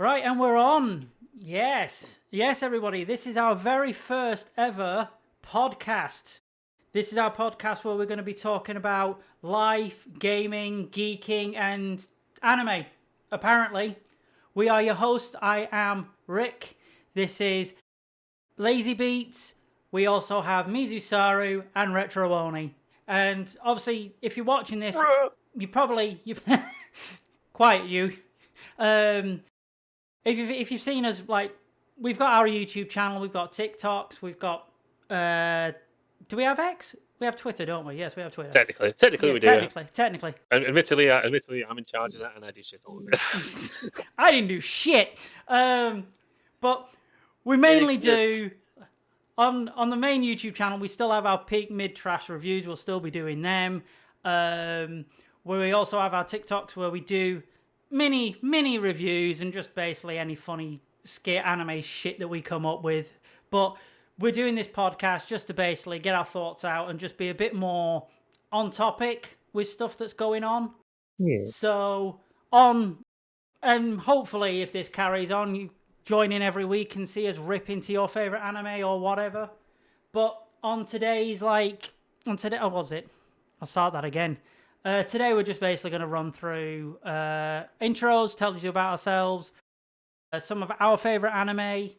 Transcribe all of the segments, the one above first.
Right, and we're on. Yes, everybody. This is our very first ever podcast. This is our podcast where we're going to be talking about life, gaming, geeking, and anime. Apparently, we are your hosts. I am Rick. This is Lazy Beats. We also have Mizusaru and Retrooni. And obviously, if you're watching this, you quiet you. If you've seen us, like, we've got our YouTube channel, we've got TikToks, we've got, do we have X? We have Twitter, don't we? Yes, we have Twitter. Technically, yeah, we do. Technically. And admittedly, I'm in charge of that, and I do shit all of it. I didn't do shit. But we mainly do on the main YouTube channel. We still have our peak mid trash reviews. We'll still be doing them. Where we also have our TikToks where we do mini reviews and just basically any funny skit anime shit that we come up with. But we're doing this podcast just to basically get our thoughts out and just be a bit more on topic with stuff that's going on. Yeah. So and hopefully if this carries on, you join in every week and see us rip into your favorite anime or whatever. But on today's I'll start that again. Today we're just basically going to run through intros, tell you about ourselves, some of our favourite anime,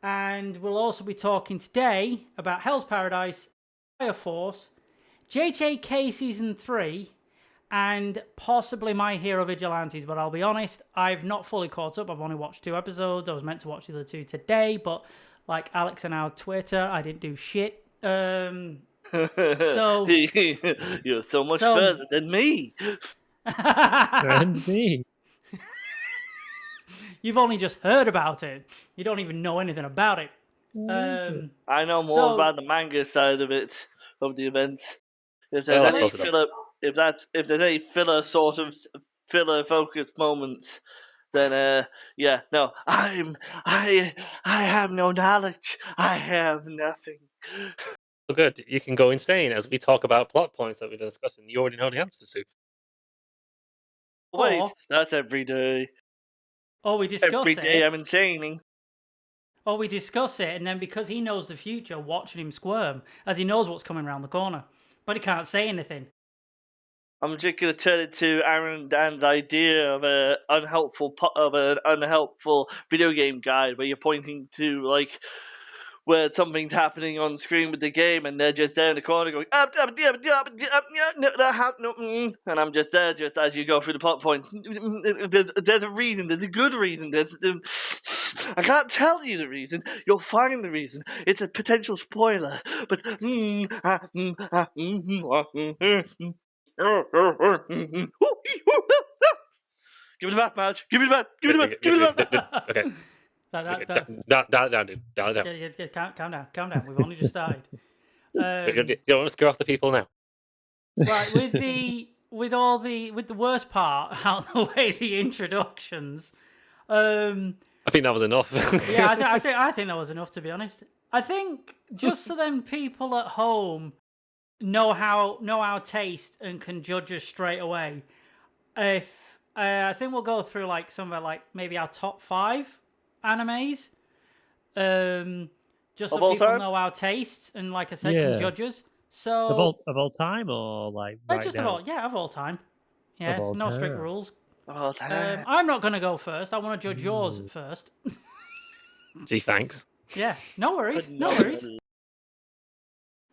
and we'll also be talking today about Hell's Paradise, Fire Force, JJK Season 3, and possibly My Hero Vigilantes, but I'll be honest, I've not fully caught up. I've only watched 2 episodes. I was meant to watch the other 2 today, but like Alex and our Twitter, I didn't do shit. So you're so much further than me. And me. You've only just heard about it. You don't even know anything about it. I know more about the manga side of it, of the events. If there's any filler, if there's any filler sort of filler focused moments, then I have no knowledge. I have nothing. So good. You can go insane as we talk about plot points that we're discussing. You already know the answer to. Wait, that's every day. Oh, we discuss every it. Every day I'm insane. Oh, we discuss it, and then because he knows the future, watching him squirm, as he knows what's coming around the corner. But he can't say anything. I'm just going to turn it to Aaron and Dan's idea of an unhelpful video game guide where you're pointing to, like, where something's happening on screen with the game, and they're just there in the corner going, and I'm just there just as you go through the plot points. There's a reason. There's a good reason. I can't tell you the reason. You'll find the reason. It's a potential spoiler, but give me the bat, Madge. Give me the bat. Give me the bat. Okay. Dial down, dude. Dial down. Yeah, calm down. We've only just started. You don't want to scare off the people now. Right, with the worst part out of the way, the introductions. I think that was enough. Yeah, I think that was enough, to be honest. I think just so then people at home know our taste and can judge us straight away. If I think we'll go through like some of like maybe our top 5 animes, just so people time? know our tastes and, like I said, can judge us. So of all time or like just now? of all time. Yeah, no time. strict rules. Oh, I'm not gonna go first. I want to judge yours first. Gee, thanks. Yeah, no worries. No worries.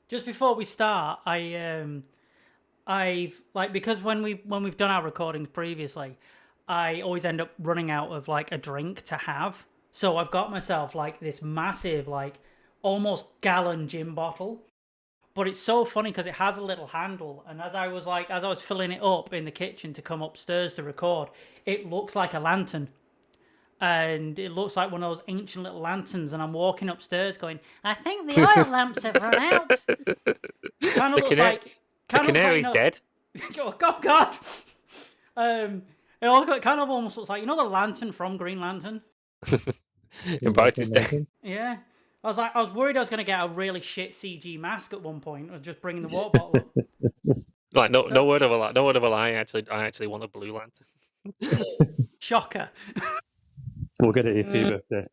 Just before we start, I've because when we've done our recordings previously, I always end up running out of like a drink to have. So I've got myself like this massive, like almost gallon gin bottle. But it's so funny because it has a little handle, and as I was filling it up in the kitchen to come upstairs to record, it looks like a lantern. And it looks like one of those ancient little lanterns, and I'm walking upstairs going, I think the oil lamps have run out. Kind of looks like... The canary's dead. Oh, God. It kind of almost looks like, the lantern from Green Lantern? And Brighty's dead. Yeah. I was worried I was going to get a really shit CG mask at one point. I was just bringing the water bottle up. Like, no word of a lie. I actually want a blue lantern. Shocker. We'll get it for your birthday.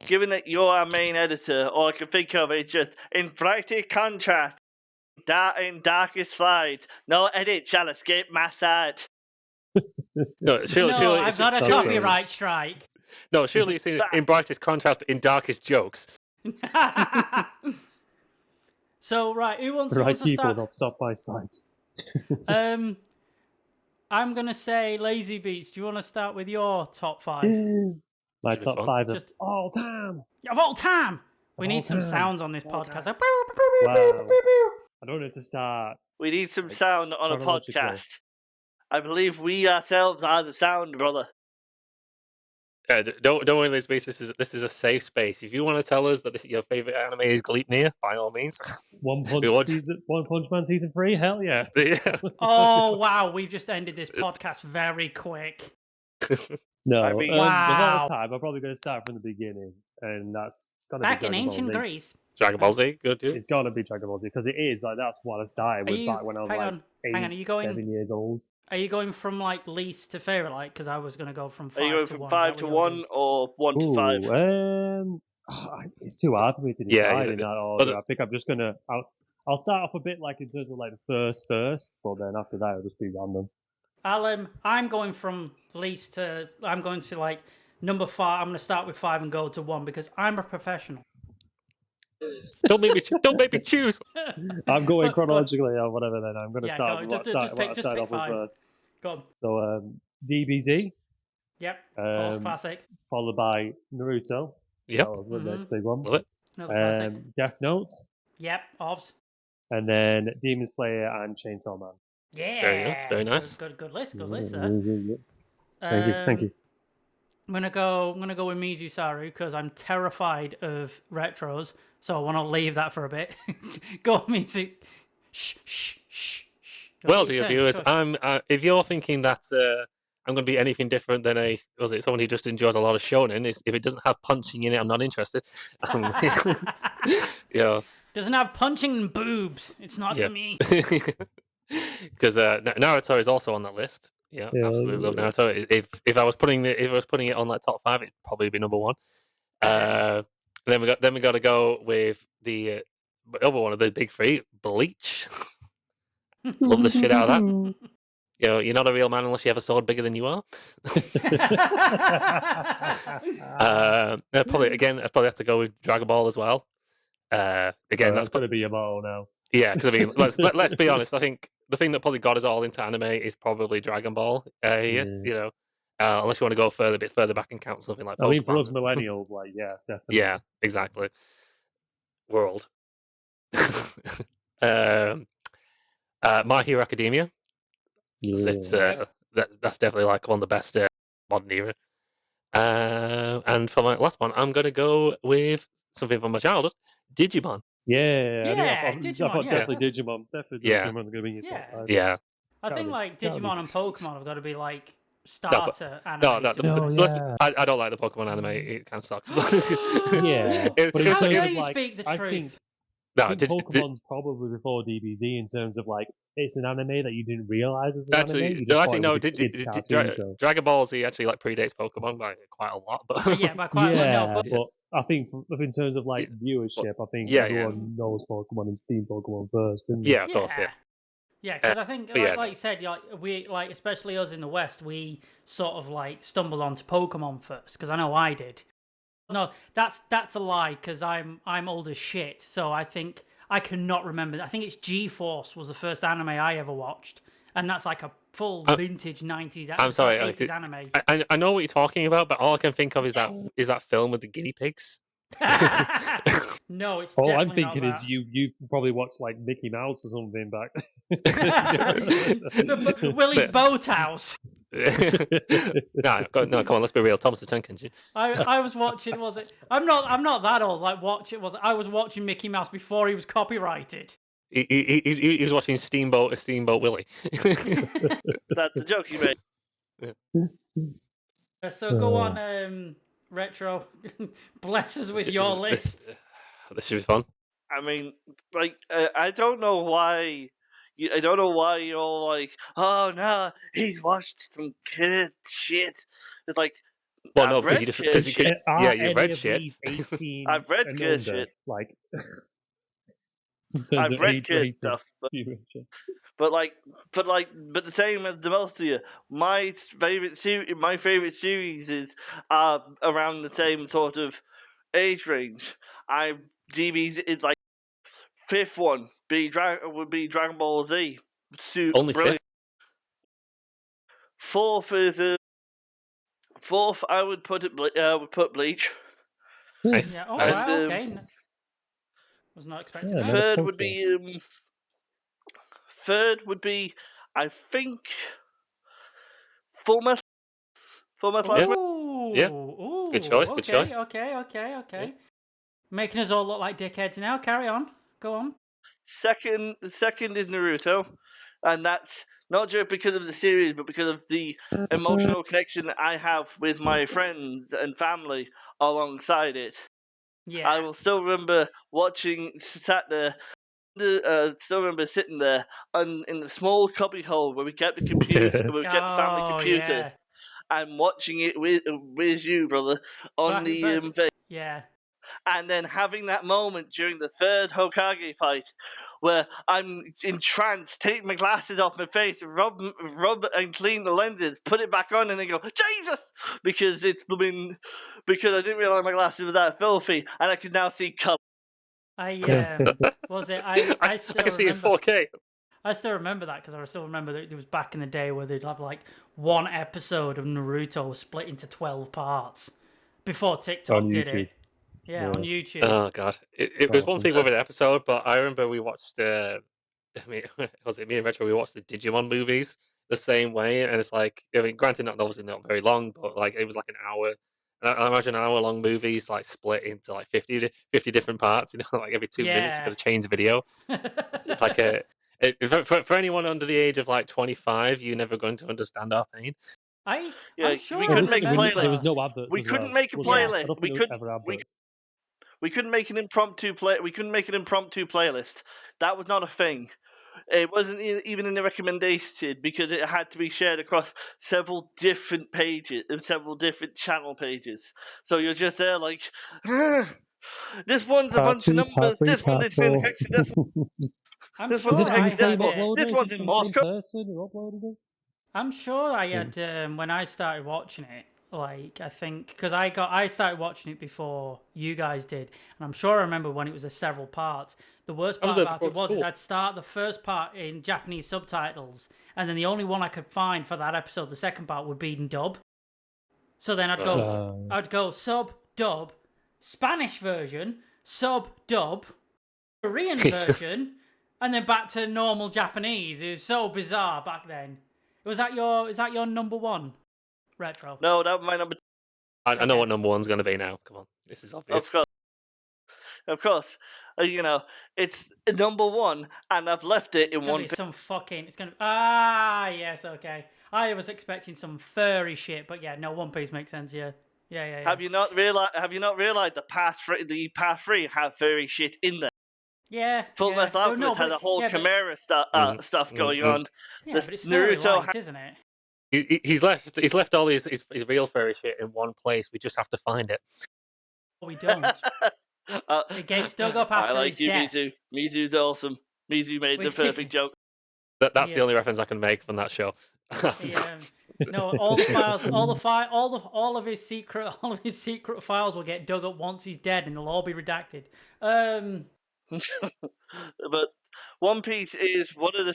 Given that you're our main editor, all I can think of is just in brightest contrast, in darkest slides, no edit shall escape my sight. No, surely I've got a copyright strike. No, surely it's in brightest contrast, in darkest jokes. So, right, who wants Right to people start? not stop by sight. I'm going to say Lazy Beats. Do you want to start with your top 5? My Should be top fun. 5 of Just- all time. Of all time! We Of need all some time. sounds on this Of all podcast. time. Like, Wow. I don't know to start. We need some sound on a chronologically. podcast. I believe we ourselves are the sound, brother. Don't worry, Liz Beast. This is a safe space. If you want to tell us that your favorite anime is Gleipnir, by all means. One We want- Punch Man season 3? Hell yeah. Yeah. Oh, wow, we've just ended this podcast very quick. No, I mean- of Wow. all time, I'm probably going to start from the beginning, and it's got to be Back in Dragon Ball ancient Z. Greece. Dragon Ball Z, good dude. It's got to be Dragon Ball Z because it is like that's what I started with back when I was hang like on, hang on, are you going- 7 years old. Are you going from like least to favorite? Like, because I was going to go from 5 Are you going to from 1. 5 to 1 or 1 to 5? It's too hard for me to Yeah, decide in that order. but- I think I'm just gonna. I'll start off a bit like in terms of like the first, but then after that it'll just be random. I'm going from least to. I'm going to like number 5. I'm going to start with 5 and go to 1 because I'm a professional. Don't make me choose. I'm going But- chronologically or whatever. Then I'm gonna Yeah, start go. with Just what I pick started off with 5. first. Go on. So DBZ, Yep. Of course, Um, classic. followed by Naruto. Yep. That was the next big one. Love it. Another classic. Death Note, Yep. Ovs. and then Demon Slayer and Chainsaw Man. Yeah. Very nice, very nice. Good list. Good list there. Thank you. I'm gonna go with Mizusaru because I'm terrified of retros, so I want to leave that for a bit. Go on, Mizu. Shh, shh, shh, shh. Well, Your dear turn, viewers, shush. if you're thinking that I'm going to be anything different than someone who just enjoys a lot of shonen, if it doesn't have punching in it, I'm not interested. Yeah, Doesn't have punching and boobs. It's not Yeah. for me. because Naruto is also on that list. Yeah, Yeah, absolutely love Naruto. If I was putting it on like top 5, it'd probably be number 1. Then we got to go with the other one of the big 3, Bleach. Love the shit out of that. You know, you're not a real man unless you have a sword bigger than you are. I'd probably have to go with Dragon Ball as well. Again, That's going to be your motto now. yeah, because I mean, let's be honest. I think the thing that probably got us all into anime is probably Dragon Ball. Yeah. You know, unless you want to go a bit further back and count something like I mean, for Pokemon. us millennials, like, yeah, definitely. Yeah, exactly. World. My Hero Academia. 'Cause it's that's definitely like one of the best modern era. And for my last one, I'm gonna go with something from my childhood, Digimon. Yeah, Yeah, I Digimon, thought yeah, definitely Digimon. Definitely Yeah. Digimon's going to be in your Yeah. top 5. Yeah. I think Gotta be. like It's gotta be. Digimon and Pokemon have got to be like starter anime. No, to be No, honest. yeah. I don't like the Pokemon anime. It kind of sucks. Yeah, It- but it in was How terms dare of, you like, speak the I truth? think, No, I think Pokemon's probably before DBZ in terms of like it's an anime that you didn't realize was an anime. You just thought it was a kid's cartoon show. Dragon Ball Z actually like predates Pokemon by quite a lot. But Yeah, by quite Yeah, well, no, but but I think in terms of like viewership, I think yeah, everyone knows Pokemon and seen Pokemon first. Didn't they? yeah, of course, yeah. Yeah, because I think, but yeah, like you said, we especially us in the West, we sort of like stumbled onto Pokemon first. Because I know I did. No, that's a lie. Because I'm old as shit. So I think I cannot remember. I think it's G-Force was the first anime I ever watched, and that's like a full vintage '90s. I'm sorry, 80s anime. I know what you're talking about, but all I can think of is that film with the guinea pigs. No, it's All definitely I'm thinking not is that. you probably watched like Mickey Mouse or something back. Willie's Boat House. No, come on, let's be real. Thomas the Tank Engine. I was watching. Was it? I'm not that old. Like I was watching Mickey Mouse before he was copyrighted. He was watching Steamboat Willie. That's a joke you made. So go on, Retro. Bless us with your list. This should be fun. I mean, like, I don't know why. I don't know why you're like, oh no, he's watched some kid shit. It's like, Well, no, I've read because you could. Are Yeah, you any read of shit. these 18 I've read and good under, shit. like, in terms I've of read age good rating? stuff, but the same as the most of you. My favorite series is around the same sort of age range. DB's is like fifth one would be Dragon Ball Z. Only Brilliant. fifth. Fourth, I would put Bleach. Nice. Yeah. Oh nice. wow. Okay. Was not expecting that. Third would be, I think, Full Metal Alchemist. Yeah. Ooh. Good choice. Okay. Good choice. Okay. Yeah. Making us all look like dickheads now. Carry on. Go on. Second is Naruto, and that's not just because of the series, but because of the emotional connection I have with my friends and family alongside it. Yeah. I will still remember still remember sitting there in the small cubby hole where we kept the computer, where we kept the family computer, Yeah. and watching it with you, brother, on yeah. and then having that moment during the third Hokage fight where I'm entranced, take my glasses off my face, rub and clean the lenses, put it back on, and then go, Jesus! Because I didn't realize my glasses were that filthy, and I can now see color. I still can see in 4K. I still remember that because I still remember that it was back in the day where they'd have like one episode of Naruto split into 12 parts before TikTok did it. Yeah, on YouTube. Oh god, it was one thing with an episode, but I remember we watched. Was it me and Retro? We watched the Digimon movies the same way, and it's like, I mean, granted, obviously not very long, but like it was like an hour. And I imagine hour-long movies like split into like 50 different parts. You know, like every 2 minutes you've got to change the video. It's like for anyone under the age of like 25, you're never going to understand our pain. I'm sure we couldn't make a playlist. There was no adverts. We couldn't make a playlist. We couldn't make an impromptu playlist. That was not a thing. It wasn't even in the recommendation because it had to be shared across several different pages and several different channel pages. So you're just there like, this one's a bunch of numbers. This one's in hexadecimal. This one's in hexadecimal. This one's in Morse code. I'm sure I had when I started watching it. Like, I think because I started watching it before you guys did, and I'm sure I remember when it was several parts. The worst part about it was I'd start the first part in Japanese subtitles, and then the only one I could find for that episode, the second part, would be in dub. So then I'd go sub dub, Spanish version, sub dub, Korean version, and then back to normal Japanese. It was so bizarre back then. Is that your number one? Retro. No, that was my number. I know what number one's going to be now. Come on, this is obvious. Of course. It's number one, and I've left it in one. It's gonna. Yes, okay. I was expecting some furry shit, but yeah, no, One Piece makes sense. Yeah. Have you not realized the path 3 have furry shit in there? Yeah. Full Metal Alchemist has a whole Chimera stuff going on. Yeah, but it's furry light, isn't it? He's left all his real furry shit in one place. We just have to find it. We don't. It gets dug up after his death. Mizu. Mizu's awesome. Mizu made the perfect joke. That's the only reference I can make from that show. No, all the files, all of his secret files will get dug up once he's dead, and they'll all be redacted. But One Piece is one of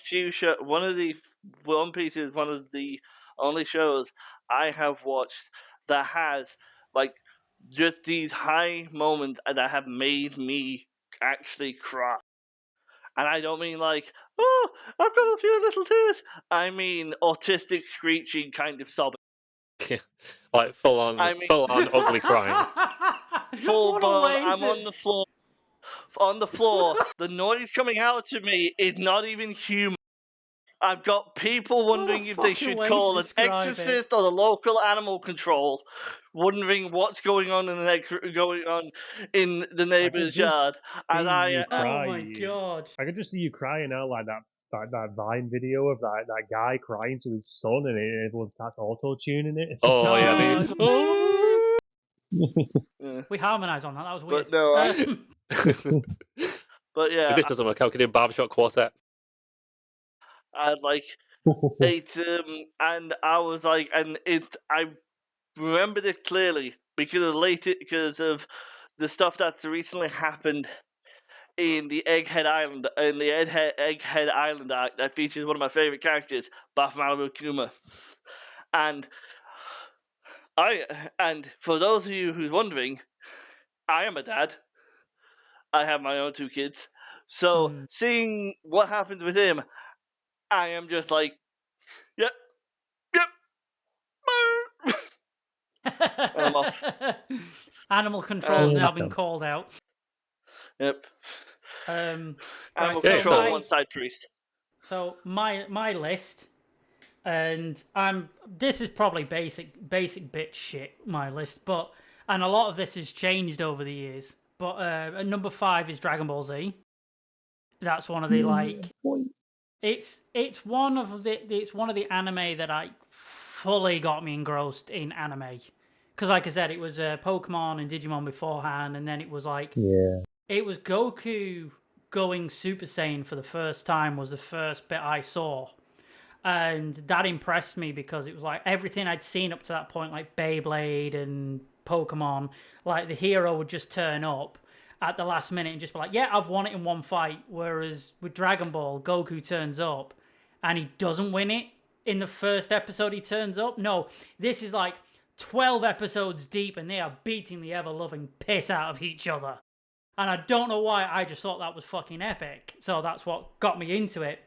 the only shows I have watched that has like just these high moments that have made me actually cry. And I don't mean like, oh, I've got a few little tears. I mean autistic screeching kind of sobbing. Like full on ugly crying. Full blown. I'm on the floor. On the floor, the noise coming out of me is not even human. I've got people wondering if they should call an exorcist or the local animal control, wondering what's going on in the neighbor's yard. And oh my god! I could just see you crying out like that that Vine video of that guy crying to his son, and everyone starts auto tuning it. Oh yeah, we harmonise on that. That was weird. But no, but yeah, if this doesn't work, how can we do Barbershop Quartet? I'd like it, and I was like, I remembered it clearly because of the stuff that's recently happened in the Egghead Island arc that features one of my favorite characters, Bath Malibu Kuma. And for those of you who's wondering, I am a dad. I have my own 2 kids. So seeing what happens with him, I am just like, yep. And I'm off. Animal control has now been called out. Yep. Animal control, one side priest. So my list, and this is probably basic bitch shit, my list, and a lot of this has changed over the years. But at number 5 is Dragon Ball Z. That's one of the it's one of the anime that I fully got me engrossed in anime. Because like I said, it was Pokemon and Digimon beforehand, and then it was like it was Goku going Super Saiyan for the first time was the first bit I saw. And that impressed me because it was like everything I'd seen up to that point, like Beyblade and Pokemon, like the hero would just turn up at the last minute and just be like, yeah, I've won it in one fight. Whereas with Dragon Ball, Goku turns up and he doesn't win it in the first episode he turns up. No, this is like 12 episodes deep and they are beating the ever-loving piss out of each other. And I don't know why, I just thought that was fucking epic. So that's what got me into it.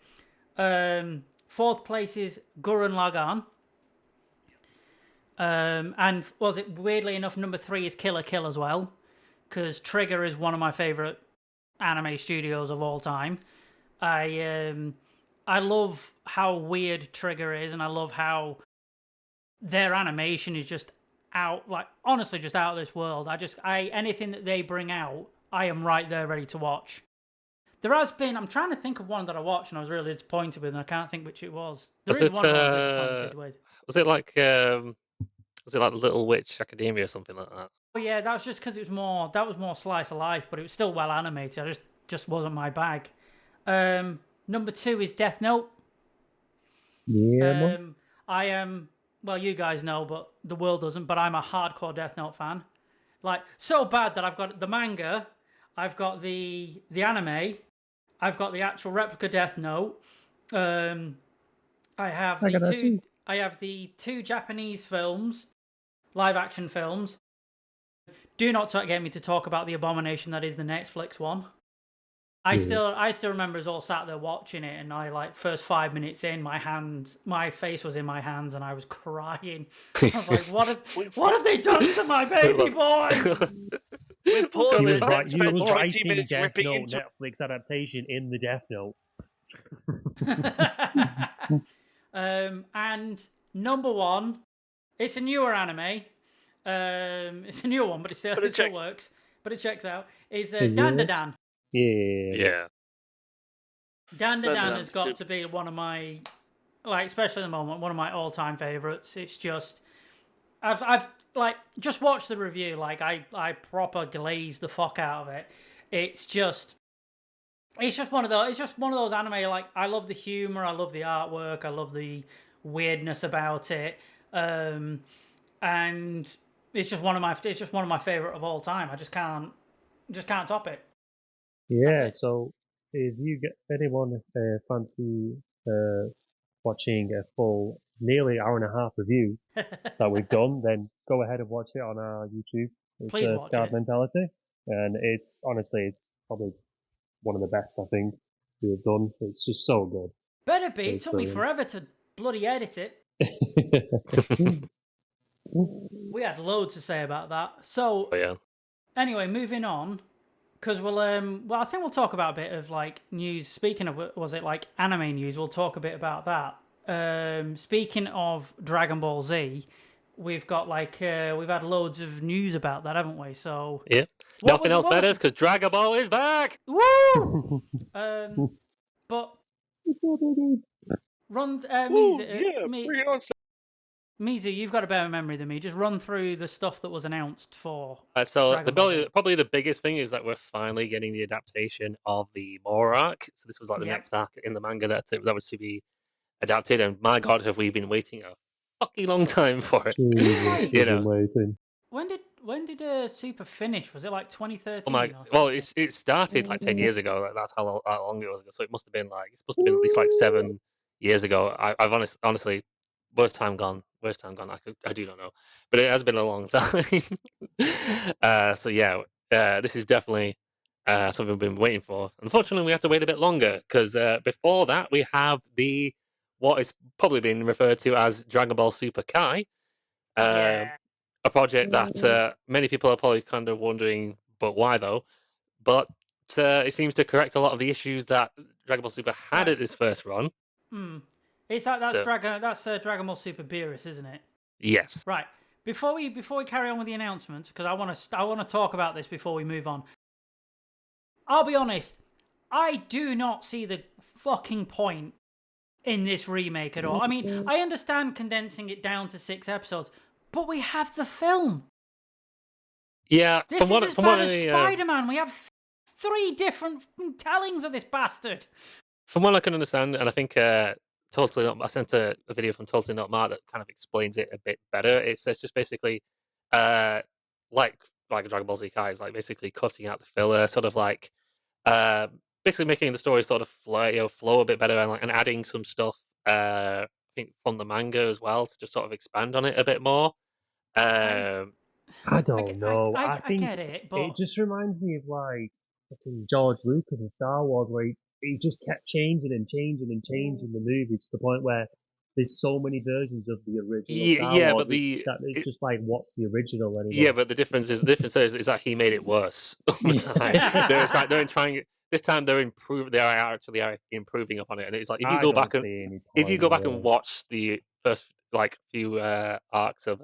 4th place is Gurren Lagann. And was it weirdly enough, number 3 is Killer Kill as well. Because Trigger is one of my favourite anime studios of all time. I love how weird Trigger is, and I love how their animation is just out, like honestly, just out of this world. Anything that they bring out, I am right there ready to watch. There has been, I'm trying to think of one that I watched and I was really disappointed with, and I can't think which it was. One I was disappointed with. Was it like Little Witch Academia or something like that? Oh yeah, that was just because that was more slice of life, but it was still well animated. I just wasn't my bag. Number 2 is Death Note. Yeah. I am, well, you guys know, but the world doesn't, but I'm a hardcore Death Note fan. Like, so bad that I've got the manga, I've got the anime, I've got the actual replica Death Note. I have the 2 Japanese films, live action films. Do not get me to talk about the abomination that is the Netflix one. I still remember us all sat there watching it, and I like first 5 minutes in, my face was in my hands, and I was crying. I was like, "What have they done to my baby boy?" He was writing Death Note Netflix adaptation in the Death Note. And number 1, it's a newer anime. It's a newer one, but it still works. But it checks out. Is Dan Da Dan. Yeah. Dan Da Dan has got to be one of my, like, especially at the moment, one of my all-time favorites. It's just, I've like just watched the review. Like, I proper glazed the fuck out of it. It's just one of those. It's just one of those anime. Like, I love the humor. I love the artwork. I love the weirdness about it. And it's just one of my favorite of all time. I just can't top it. Yeah, so if you get anyone fancy watching a full nearly hour and a half review that we've done, then go ahead and watch it on our YouTube. It's Scarred Mentality, and it's probably one of the best I think we have done. It's just so good. Better be. It took me forever to bloody edit it. We had loads to say about that. So anyway, moving on. Because I think we'll talk about a bit of like news. Speaking of, was it like anime news? We'll talk a bit about that. Speaking of Dragon Ball Z, we've got we've had loads of news about that, haven't we? So yeah, nothing else matters because Dragon Ball is back. Woo! But Run, Ooh, yeah, bring it on. Mizu, you've got a better memory than me. Just run through the stuff that was announced for So Dragon Ball Z. probably the biggest thing is that we're finally getting the adaptation of the Mora arc. So this was like the Yep. next arc in the manga that was to be adapted, and my god, have we been waiting a fucking long time for it? Jesus, Like- we've been waiting. When did Super finish? Was it like 2013? Oh my! Well, it started like 10 years ago. Like, that's how long it was ago. So it must have been it's supposed to have been at least like 7 years ago. I've honestly, worst time gone. Worst time gone. I do not know, but it has been a long time. So yeah, this is definitely something we've been waiting for. Unfortunately, we have to wait a bit longer because before that we have what is probably been referred to as Dragon Ball Super Kai. Yeah. A project that many people are probably kind of wondering, but why though? But it seems to correct a lot of the issues that Dragon Ball Super had at its first run. It's that's Dragon Ball Super Beerus, isn't it? Yes. Right. Before we carry on with the announcements, because I want to talk about this before we move on. I'll be honest, I do not see the fucking point in this remake at all. I mean, I understand condensing it down to 6 episodes, but we have the film. Yeah. This is as bad as Spider-Man. We have 3 different tellings of this bastard. From what I can understand, and I think Totally Not, I sent a video from Totally Not Mark that kind of explains it a bit better. It's just basically like Dragon Ball Z Kai is like basically cutting out the filler, sort of like basically making the story sort of flow a bit better, and adding some stuff I think from the manga as well to just sort of expand on it a bit more. I don't know. I think get it, but it just reminds me of like fucking George Lucas and Star Wars, where he just kept changing and changing and changing the movie to the point where there's so many versions of the original Star Wars but that it's just like, what's the original anymore? Yeah, but the difference is that he made it worse all the time. they're trying. This time they're actually improving upon it, and it's like if you go back and watch the first few arcs of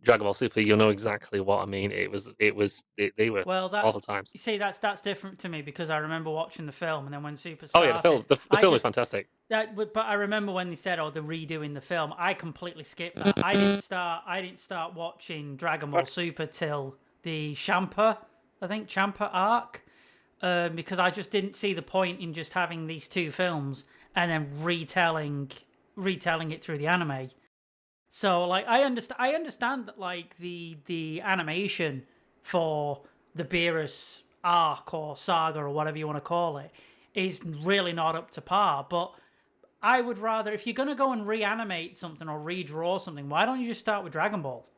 Dragon Ball Super, you'll know exactly what I mean. They were awful times. You see, that's different to me because I remember watching the film, and then when Super started, the film is fantastic. But I remember when they said, "Oh, they're redoing the film." I completely skipped that. I didn't start watching Dragon Ball Super till the Champa arc, because I just didn't see the point in just having these 2 films and then retelling it through the anime. So like I understand that like the animation for the Beerus arc or saga or whatever you want to call it is really not up to par, but I would rather, if you're going to go and reanimate something or redraw something, why don't you just start with Dragon Ball?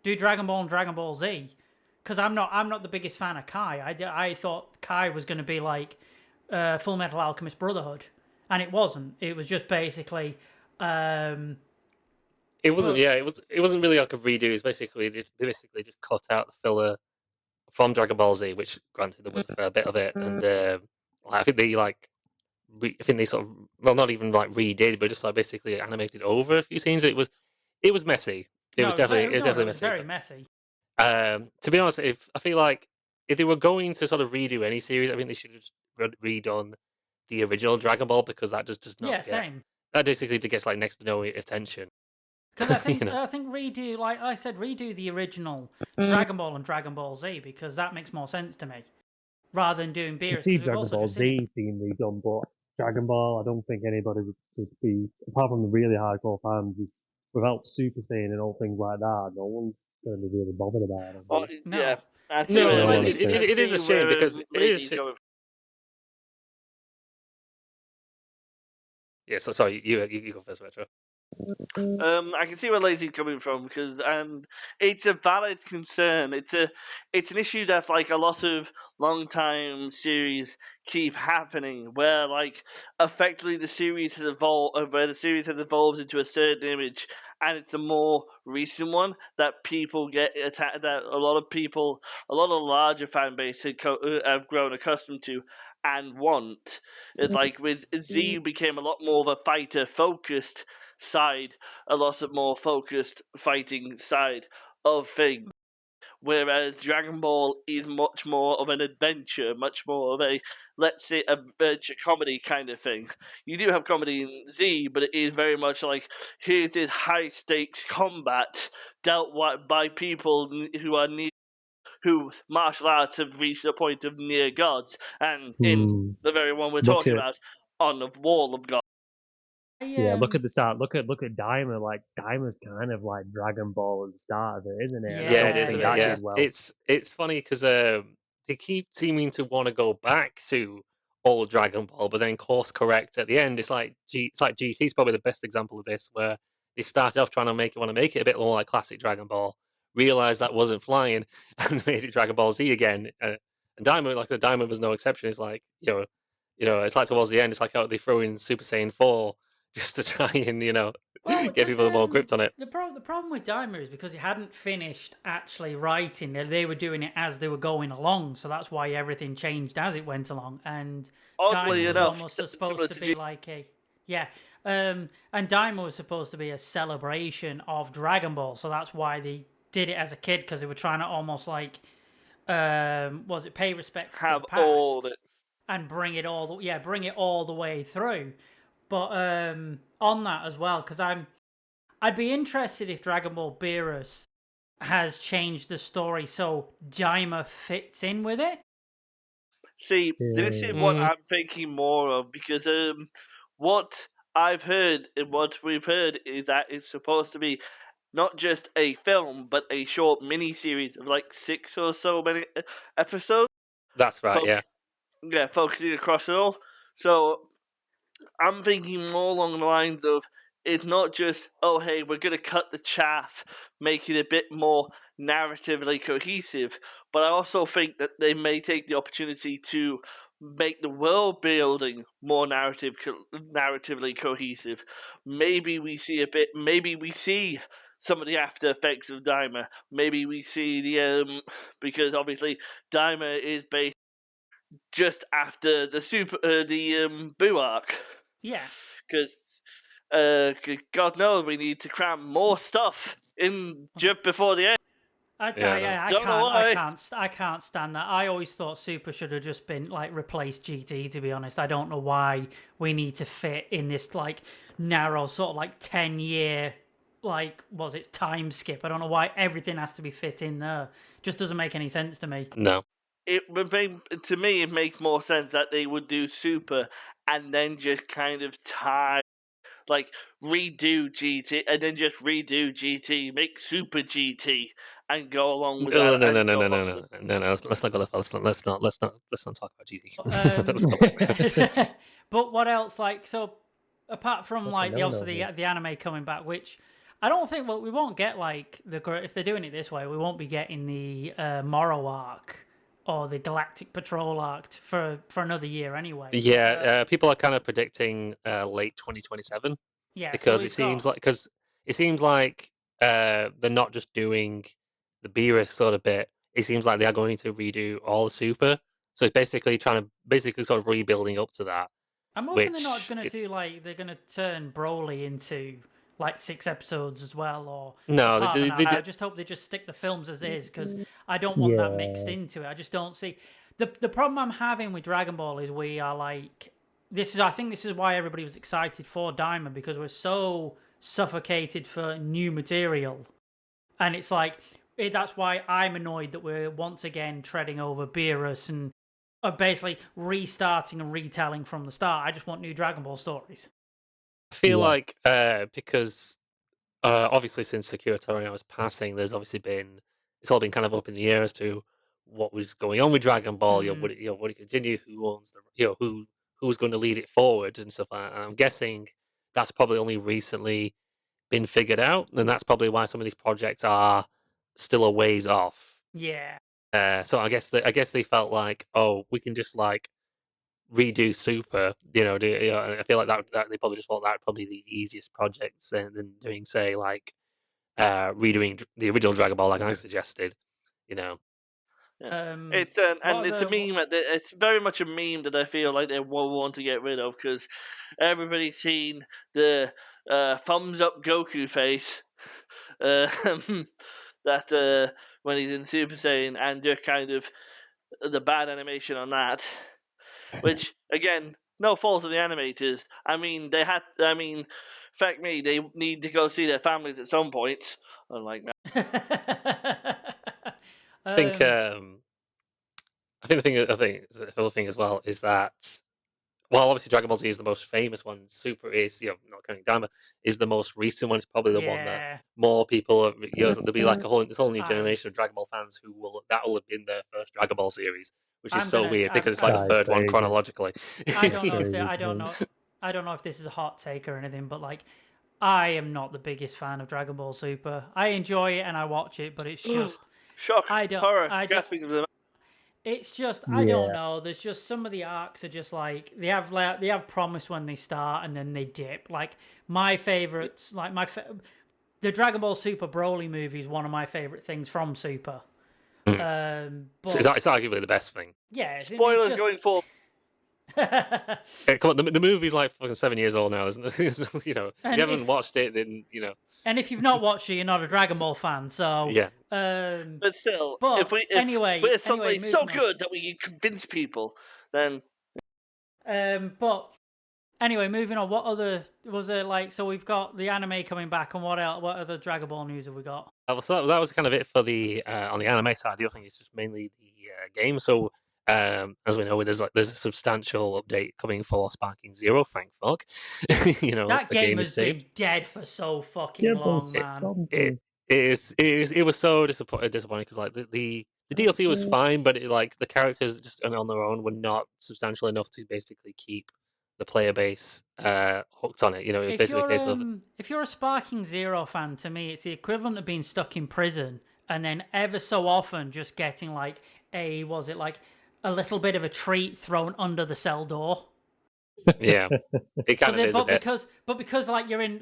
Do Dragon Ball and Dragon Ball Z. Because I'm not the biggest fan of Kai. I thought Kai was going to be like Full Metal Alchemist Brotherhood, and it wasn't. It was just basically it wasn't. It wasn't really like a redo. It was basically just cut out the filler from Dragon Ball Z, which granted there was a fair bit of it, and I think they sort of not even like redid, but just like basically animated over a few scenes. It was messy. It was definitely messy. Very messy. To be honest, I feel like if they were going to sort of redo any series, I think they should have just redone the original Dragon Ball, because that just does not same. That basically gets like next to no attention. Because I think I think redo, like I said, redo the original Dragon Ball and Dragon Ball Z, because that makes more sense to me, rather than doing Beerus. I see Dragon Ball Z being redone, but Dragon Ball, I don't think anybody would be, apart from the really hardcore fans, is without Super Saiyan and all things like that, no one's going to be really bothered about it. No. It is a shame because it is. Yeah, so sorry, you go first, Metro. I can see where Lazy's coming from, because it's a valid concern. It's an issue that like a lot of long-time series keep happening, where like effectively the series has evolved into a certain image, and it's a more recent one that people get attacked. That a lot of larger fan base have grown accustomed to and want. It's like with Z became a lot more of a fighter focused side, a lot of more focused fighting side of things. whereas Dragon Ball is much more of an adventure, much more of a, let's say, adventure comedy kind of thing. You do have comedy in Z, but it is very much like, here's this high stakes combat dealt by people who are whose martial arts have reached the point of near gods, and in the very one we're Look talking at about, on the wall of gods. look at the start. Look at Daima. Like Daima's kind of like Dragon Ball at the start of it, isn't it? And I Yeah, don't it is a think bit. that Yeah, did well. it's funny because they keep seeming to want to go back to old Dragon Ball, but then course correct at the end. It's like GT is probably the best example of this, where they started off trying to want to make it a bit more like classic Dragon Ball, realized that wasn't flying, and made it Dragon Ball Z again. And Diamond, like the Diamond, was no exception. It's like it's like towards the end, it's like they throw in Super Saiyan 4 just to try and Well, get people more gripped on it. The problem with Daima is because he hadn't finished actually writing. They were doing it as they were going along, so that's why everything changed as it went along. And Oddly Daima was enough, almost similar supposed to to be like a and Daima was supposed to be a celebration of Dragon Ball, so that's why they did it as a kid, because they were trying to almost like was it pay respects to have the past all the and bring it all the way through. But on that as well, because I'd be interested if Dragon Ball Beerus has changed the story so Daima fits in with it. See, this is what I'm thinking more of, because what I've heard and what we've heard is that it's supposed to be not just a film, but a short mini series of like 6 or so many episodes. That's right. Yeah. Yeah, focusing across it all. So I'm thinking more along the lines of, it's not just, oh hey, we're gonna cut the chaff, make it a bit more narratively cohesive, but I also think that they may take the opportunity to make the world building more narratively cohesive. Maybe we see some of the after effects of Daima. Maybe we see the because obviously Daima is based just after the Boo arc. Yeah. Because God knows we need to cram more stuff in just before the end. I Don't know why. I can't stand that. I always thought Super should have just been like replaced GT. To be honest, I don't know why we need to fit in this like narrow sort of like 10-year time skip. I don't know why everything has to be fit in there. Just doesn't make any sense to me. No. It would make, to me, it makes more sense that they would do Super and then just kind of redo GT and then just redo GT, make Super GT, and go along with that. No. Let's not go that far. Let's not talk about GT. Let's go back. But what else? Like, so apart from That's like the the anime coming back, which I don't think we won't get like if they're doing it this way, we won't be getting the Morrow arc or the Galactic Patrol arc for another year anyway. Yeah, people are kind of predicting late 2027. Yeah, because so it seems like they're not just doing the Beerus sort of bit. It seems like they are going to redo all the Super. So it's basically sort of rebuilding up to that. I'm hoping they're not going to do like they're going to turn Broly into like 6 episodes as well, or no. I just hope they just stick the films as is, because I don't want that mixed into it. I just don't see the problem I'm having with Dragon Ball is we are like I think this is why everybody was excited for Diamond, because we're so suffocated for new material, and it's like that's why I'm annoyed that we're once again treading over Beerus and basically restarting and retelling from the start. I just want new Dragon Ball stories. I feel like because obviously since Akira Toriyama's passing, there's obviously it's all been kind of up in the air as to what was going on with Dragon Ball. Would it continue? Who owns who's going to lead it forward and stuff like that. And I'm guessing that's probably only recently been figured out, and that's probably why some of these projects are still a ways off. Yeah. So I guess they felt like, oh, we can just like redo Super. I feel like that they probably just thought that probably the easiest projects than doing, say, like redoing the original Dragon Ball, like I suggested. Yeah. It's a meme. It's very much a meme that I feel like they will want to get rid of, because everybody's seen the thumbs up Goku face that when he's in Super Saiyan, and just kind of the bad animation on that. Which again, no fault of the animators. I mean, fuck me, they need to go see their families at some point. Unlike me. I think the whole thing as well is that, well, obviously Dragon Ball Z is the most famous one. Super is, not counting Dama, is the most recent one. It's probably the one that more people, there'll be like this whole new generation of Dragon Ball fans that will have been their first Dragon Ball series, which is weird because it's like the third one chronologically. I don't know if this is a hot take or anything, but like, I am not the biggest fan of Dragon Ball Super. I enjoy it and I watch it, but it's just shock, horror, it's just I don't know. There's just some of the arcs are just like they have promise when they start and then they dip. Like my favorites, like the Dragon Ball Super Broly movie is one of my favorite things from Super. But it's arguably the best thing. Yeah. Spoilers going forward. Come on, the movie's like fucking 7 years old now, isn't it? If you haven't watched it, then And if you've not watched it, you're not a Dragon Ball fan. So yeah. But still, if it's something so good that we can convince people, then. But anyway, moving on. What other was there like? So we've got the anime coming back, and what else? What other Dragon Ball news have we got? So that was kind of it for the on the anime side. The other thing is just mainly the game. So as we know, there's a substantial update coming for Sparking Zero. Thank fuck. That game has been dead for so fucking long, man. It was so disappointing because like the DLC was fine, but the characters just on their own were not substantial enough to basically keep the player base hooked on it. It was basically a case of, if you're a Sparking Zero fan, to me, it's the equivalent of being stuck in prison and then ever so often just getting like a little bit of a treat thrown under the cell door. Yeah, it kind of is a bit.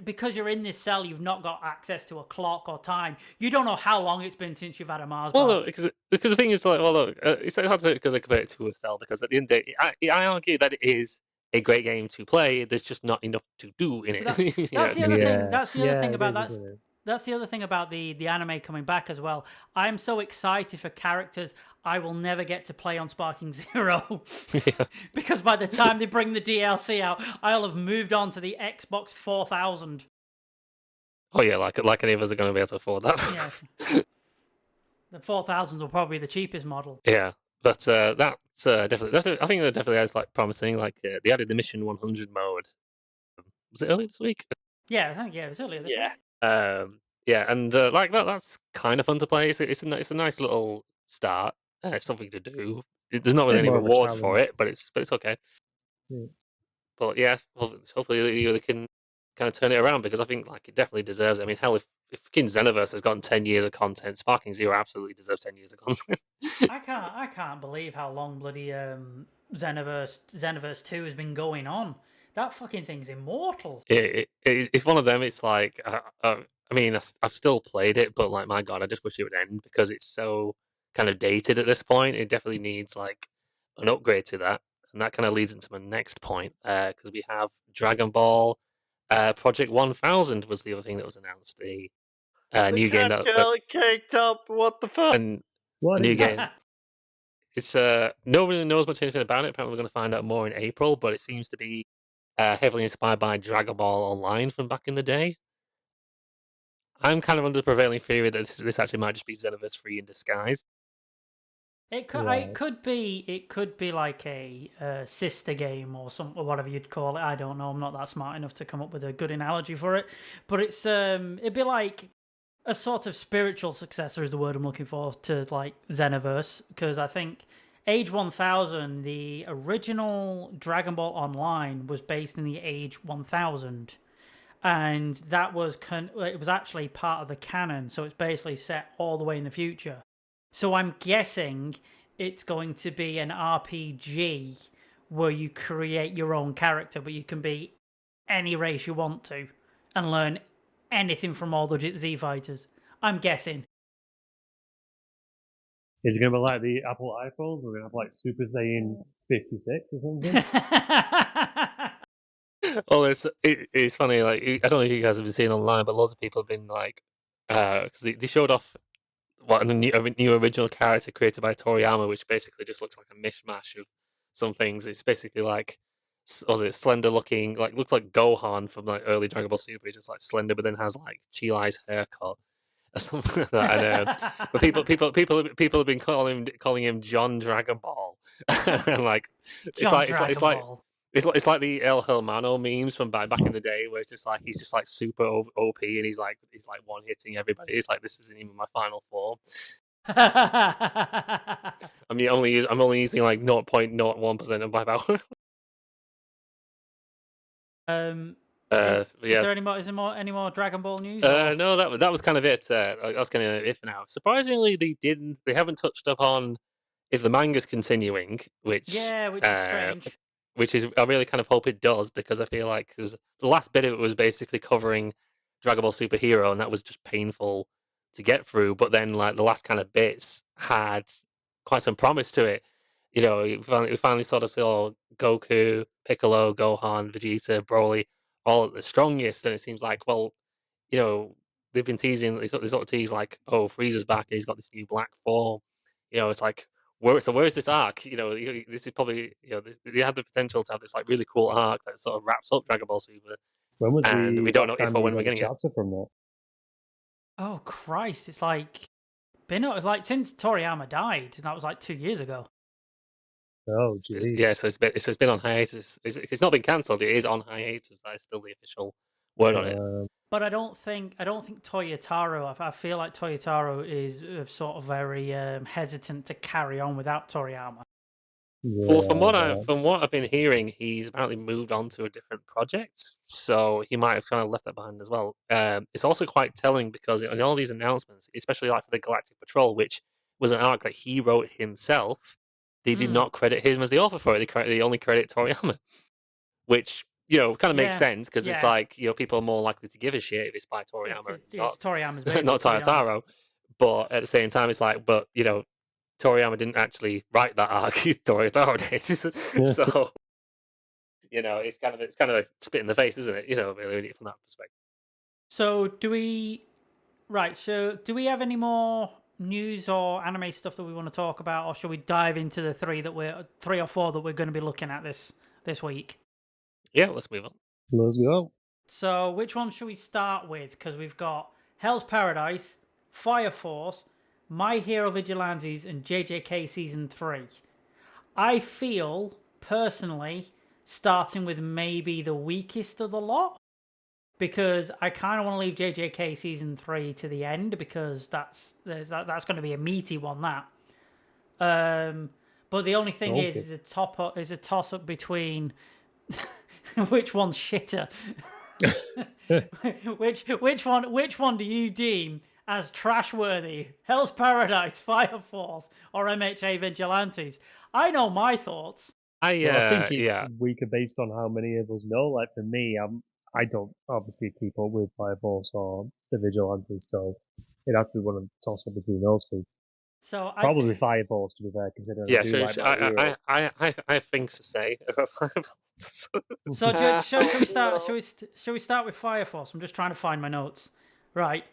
Because you're in this cell, you've not got access to a clock or time. You don't know how long it's been since you've had a Mars bar. Well, look, because the thing is, it's hard to compare it to a cell because at the end of the day, I argue that it is a great game to play. There's just not enough to do in it. That's the other thing. That's the other thing about that. That's the other thing about the anime coming back as well. I'm so excited for characters I will never get to play on Sparking Zero. Because by the time they bring the DLC out, I'll have moved on to the Xbox 4000. Oh yeah, like any of us are going to be able to afford that. Yeah. The 4000s will probably be the cheapest model. Yeah, but that's definitely. I think that definitely is promising. They added the Mission 100 mode. Was it early this week? Yeah, I think it was earlier this week. And that's kind of fun to play. It's a nice little start. It's something to do. There's not really any reward for it, but it's okay. Yeah. But yeah, hopefully they can kind of turn it around because I think it definitely deserves it. I mean, hell, if King Xenoverse has gotten 10 years of content, Sparking Zero absolutely deserves 10 years of content. I can't believe how long bloody Xenoverse 2 has been going on. That fucking thing's immortal. It's one of them. It's like, I mean, I've still played it, but my God, I just wish it would end because it's so kind of dated at this point. It definitely needs an upgrade to that, and that kind of leads into my next point because we have Dragon Ball Project 1000 was the other thing that was announced. A new game that caked up. What the fuck? And a new game. It's no one really knows much anything about it. Apparently, we're going to find out more in April, but it seems to be heavily inspired by Dragon Ball Online from back in the day. I'm kind of under the prevailing theory that this actually might just be Xenoverse 3 in disguise. It could be like a sister game or whatever you'd call it. I don't know. I'm not that smart enough to come up with a good analogy for it. But it's it'd be like a sort of spiritual successor is the word I'm looking for to Xenoverse, because I think Age 1000, the original Dragon Ball Online, was based in the Age 1000. And that was it was actually part of the canon, so it's basically set all the way in the future. So I'm guessing it's going to be an RPG where you create your own character, but you can be any race you want to and learn anything from all the Z fighters. I'm guessing. Is it going to be like the Apple iPhone? We're going to have Super Saiyan 56 or something? Well, it's funny. I don't know if you guys have been seeing online, but lots of people have been because they showed off a new original character created by Toriyama, which basically just looks like a mishmash of some things. It's basically like, was it slender looking, like looks like Gohan from like early Dragon Ball Super. He's just like slender, but then has like Chilai's haircut or something like that. But people have been calling him John Dragon Ball, and like John Dragon Ball. it's like the El Hermano memes from back in the day, where it's just like he's just like super OP and he's like one hitting everybody. It's like, this isn't even my final form. I'm only using like 0.01% of my power. Is there any more Dragon Ball news? No, that was kind of it. That was kind of it for now. Surprisingly, they haven't touched upon if the manga's continuing, which is strange. Which is, I really kind of hope it does, because I feel like the last bit of it was basically covering Dragon Ball Super Hero, and that was just painful to get through. But then, like, the last kind of bits had quite some promise to it. You know, we finally sort of saw Goku, Piccolo, Gohan, Vegeta, Broly all at the strongest, and it seems like, well, you know, they've been teasing, they sort of tease like, oh, Frieza's back, and he's got this new black form. You know, it's like, where's this arc? You know, this is probably, you know, they have the potential to have this like really cool arc that sort of wraps up Dragon Ball Super. When was and we don't know if or when we're getting getting it. From that? Oh Christ! It's like like since Toriyama died. That was like 2 years ago. Oh geez. Yeah, so it's been on hiatus. It's not been cancelled. It is on hiatus. That is still the official word on it. But I don't think Toyotaro. I feel like Toyotaro is sort of very hesitant to carry on without Toriyama. Yeah, from what I've been hearing, he's apparently moved on to a different project, so he might have kind of left that behind as well. It's also quite telling because in all these announcements, especially like for the Galactic Patrol, which was an arc that he wrote himself, they did not credit him as the author for it. They only credit Toriyama, which, you know, kind of makes sense, because it's like, you know, people are more likely to give a shit if it's by Toriyama, it's Toriyama's baby, not Toyotaro. But at the same time, it's like, but you know, Toriyama didn't actually write that arc. Toyotaro did. So, you know, it's kind of a spit in the face, isn't it? You know, really, from that perspective. So do we have any more news or anime stuff that we want to talk about, or should we dive into the three or four that we're going to be looking at this week? Yeah, let's move on. Let's go. So which one should we start with? Because we've got Hell's Paradise, Fire Force, My Hero Vigilantes, and JJK Season 3. I feel, personally, starting with maybe the weakest of the lot, because I kind of want to leave JJK Season 3 to the end, because that's going to be a meaty one, that. But the only thing is a toss-up between which one's shitter. which one do you deem as trash-worthy? Hell's Paradise, Fire Force, or MHA Vigilantes? I know my thoughts. I think it's weaker based on how many of us know. Like for me, I don't obviously keep up with Fire Force or the Vigilantes, so it'd have to be one of the toss-up between those two. So probably Fire Force, to be fair, considering I have things to say about Fire Force. So shall we start with Fire Force? I'm just trying to find my notes. Right.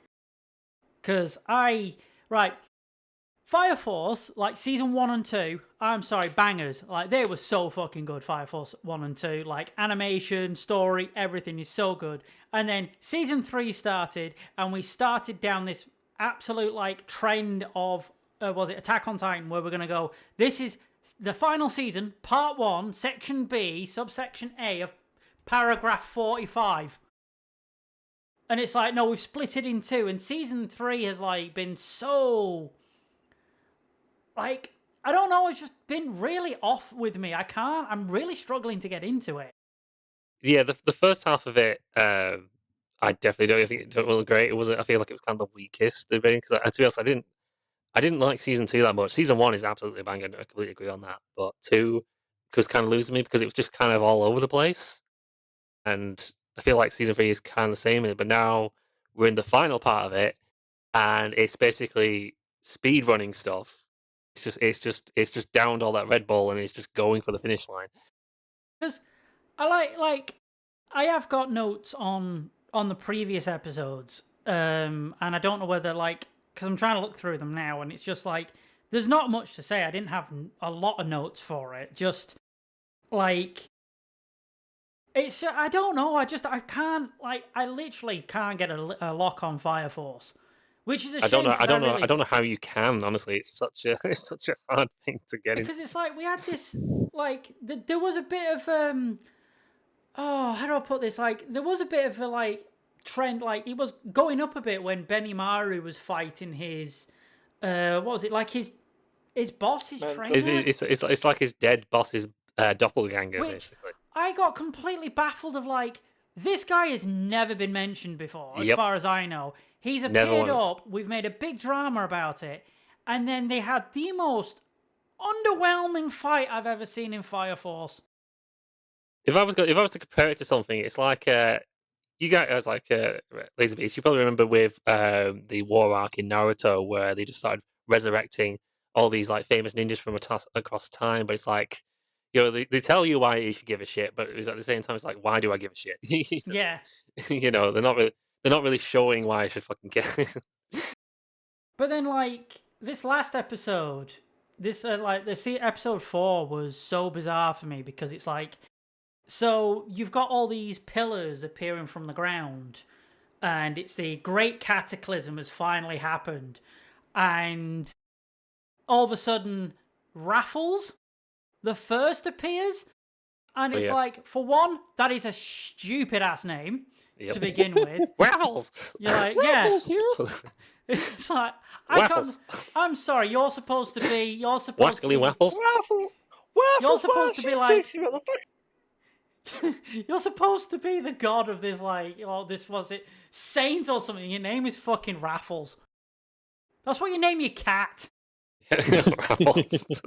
Because Fire Force, like Season 1 and 2, I'm sorry, bangers. Like, they were so fucking good, Fire Force 1 and 2. Like, animation, story, everything is so good. And then Season 3 started, and we started down this absolute, like, trend of, was it Attack on Titan, where we're going to go, this is the final season, Part 1, Section B, Subsection A of Paragraph 45. And it's like, no, we've split it in two, and Season 3 has, like, been so... Like, I don't know, it's just been really off with me. I'm really struggling to get into it. Yeah, the first half of it, I definitely don't think it was great. I feel like it was kind of the weakest of it, because to be honest, I didn't like Season 2 that much. Season 1 is absolutely banging, I completely agree on that. But 2 was kind of losing me, because it was just kind of all over the place. And I feel like Season 3 is kind of the same, but now we're in the final part of it, and it's basically speedrunning stuff. It's just downed all that Red Bull, and it's just going for the finish line. Because I I have got notes on the previous episodes, and I don't know whether because I'm trying to look through them now, and it's just like there's not much to say. I didn't have a lot of notes for it. Just like it's I don't know. I can't I literally can't get a lock on Fire Force, which is a shame. I don't know how you can. Honestly, it's such a hard thing to get into. Because it's like we had this like there was a bit of how do I put this? Like there was a bit of a like trend, like it was going up a bit when Benimaru was fighting his what was it, like his boss, his trainer? It's like his dead boss's doppelganger, basically. I got completely baffled of like, this guy has never been mentioned before, as far as I know. He's appeared up, we've made a big drama about it, and then they had the most underwhelming fight I've ever seen in Fire Force. If I was to compare it to something, it's like you guys like Laserbeast. You probably remember with the war arc in Naruto where they just started resurrecting all these like famous ninjas from across time, but it's like, you know, they tell you why you should give a shit, but at the same time, it's like, why do I give a shit? Yeah. You know, they're not really showing why I should fucking care. But then, like this last episode, this episode 4 was so bizarre for me because it's like, so you've got all these pillars appearing from the ground, and it's the great cataclysm has finally happened, and all of a sudden, Raffles, the first, appears, and it's like, for one, that is a stupid ass name to begin with. Raffles. You're like, Raffles here. It's like, Waffles. I'm sorry, you're supposed to be Wascally Waffles. You're supposed to be like, you're supposed to be the god of this, like, this was it, saint or something. Your name is fucking Raffles. That's what you name your cat. Raffles.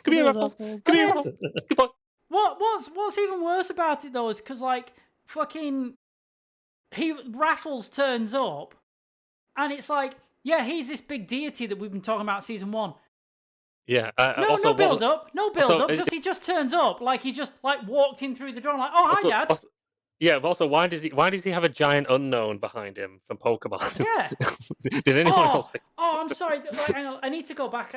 Come here, Raffles. Come here, Raffles. Goodbye. What's even worse about it though is because like fucking Raffles turns up, and it's like, yeah, he's this big deity that we've been talking about season 1. Yeah. No build up. He just turns up, like he just like walked in through the door, like, oh hi, Dad. Yeah, but also, why does he have a giant unknown behind him from Pokemon? Yeah. Did anyone else? Oh, I'm sorry. Like, hang on. I need to go back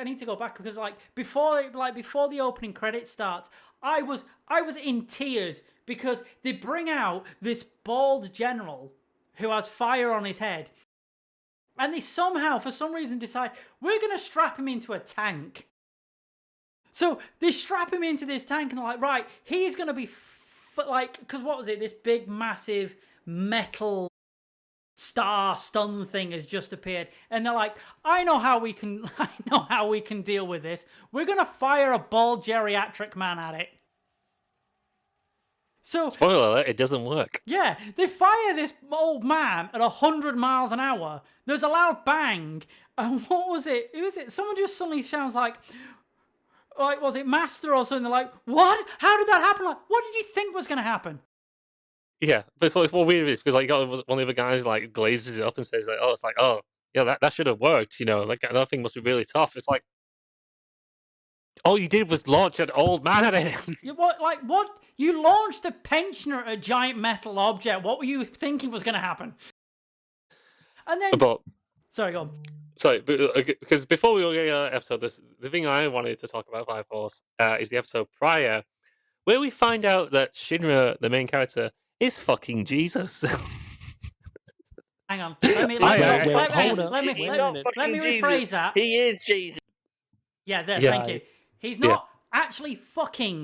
because like before the opening credits starts, I was in tears because they bring out this bald general who has fire on his head, and they somehow, for some reason, decide we're gonna strap him into a tank. So they strap him into this tank and they're like, right, he's gonna be like, because what was it? This big, massive metal star stun thing has just appeared, and they're like, I know how we can deal with this. We're gonna fire a bald geriatric man at it. So spoiler alert, it doesn't work. Yeah, they fire this old man at 100 miles an hour. There's a loud bang, and what was it? Who was it? Someone just suddenly sounds like, was it Master or something? They're like, what? How did that happen? Like, what did you think was going to happen? Yeah, but it's what weird is because like one of the other guys like glazes it up and says like, oh yeah, that should have worked. You know, like that thing must be really tough. It's like, all you did was launch an old man at him. What? You launched a pensioner at a giant metal object. What were you thinking was going to happen? And then, sorry, go on. Sorry, because before we go get the episode, the thing I wanted to talk about Fire Force is the episode prior, where we find out that Shinra, the main character, is fucking Jesus. Hang on, let me rephrase that. He is Jesus. Yeah, thank you. He's not actually fucking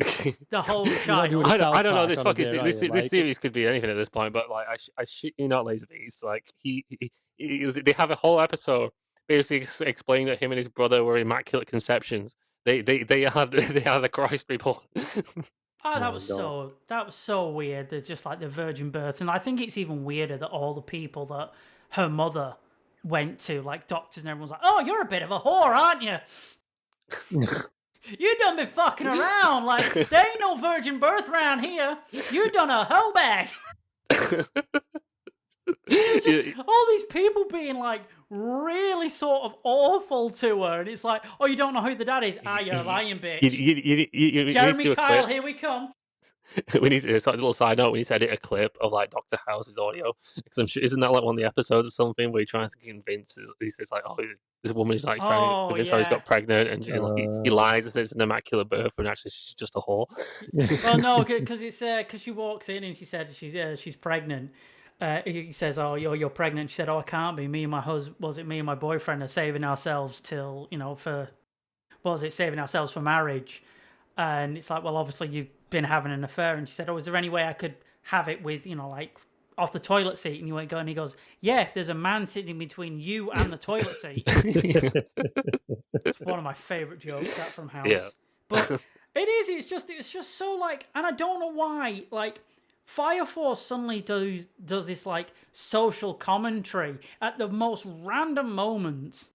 the Holy Child. I don't know. This series could be anything at this point, but like, I shit you not, Laserbeast. Like they have a whole episode basically explaining that him and his brother were immaculate conceptions. They are the Christ people. That was so weird. They're just like the virgin births, and I think it's even weirder that all the people that her mother went to, like doctors and everyone's like, "Oh, you're a bit of a whore, aren't you? You done been fucking around. Like there ain't no virgin birth around here. You done a hoe bag." All these people being like really sort of awful to her, and it's like, oh, you don't know who the dad is? Ah, you're a lying bitch. You Jeremy Kyle, here we come. we need to, sort of a little side note, we need to edit a clip of like Dr. House's audio, because I'm sure, isn't that like one of the episodes or something where he tries to convince, he says like, oh, this woman is like trying to convince how he's got pregnant, and he lies and says it's an immaculate birth, and actually she's just a whore. Well, no, because it's because she walks in and she said she's pregnant. He says, "Oh, you're pregnant." She said, "Oh, I can't be. Me and my husband, me and my boyfriend are saving ourselves till saving ourselves for marriage." And it's like, well, obviously you've been having an affair. And she said, "Oh, is there any way I could have it with like off the toilet seat?" And you went, and he goes, "Yeah, if there's a man sitting between you and the toilet seat." It's one of my favorite jokes that from House. Yeah. But it is. It's just so like, and I don't know why. Like, Fire Force suddenly does this like social commentary at the most random moments.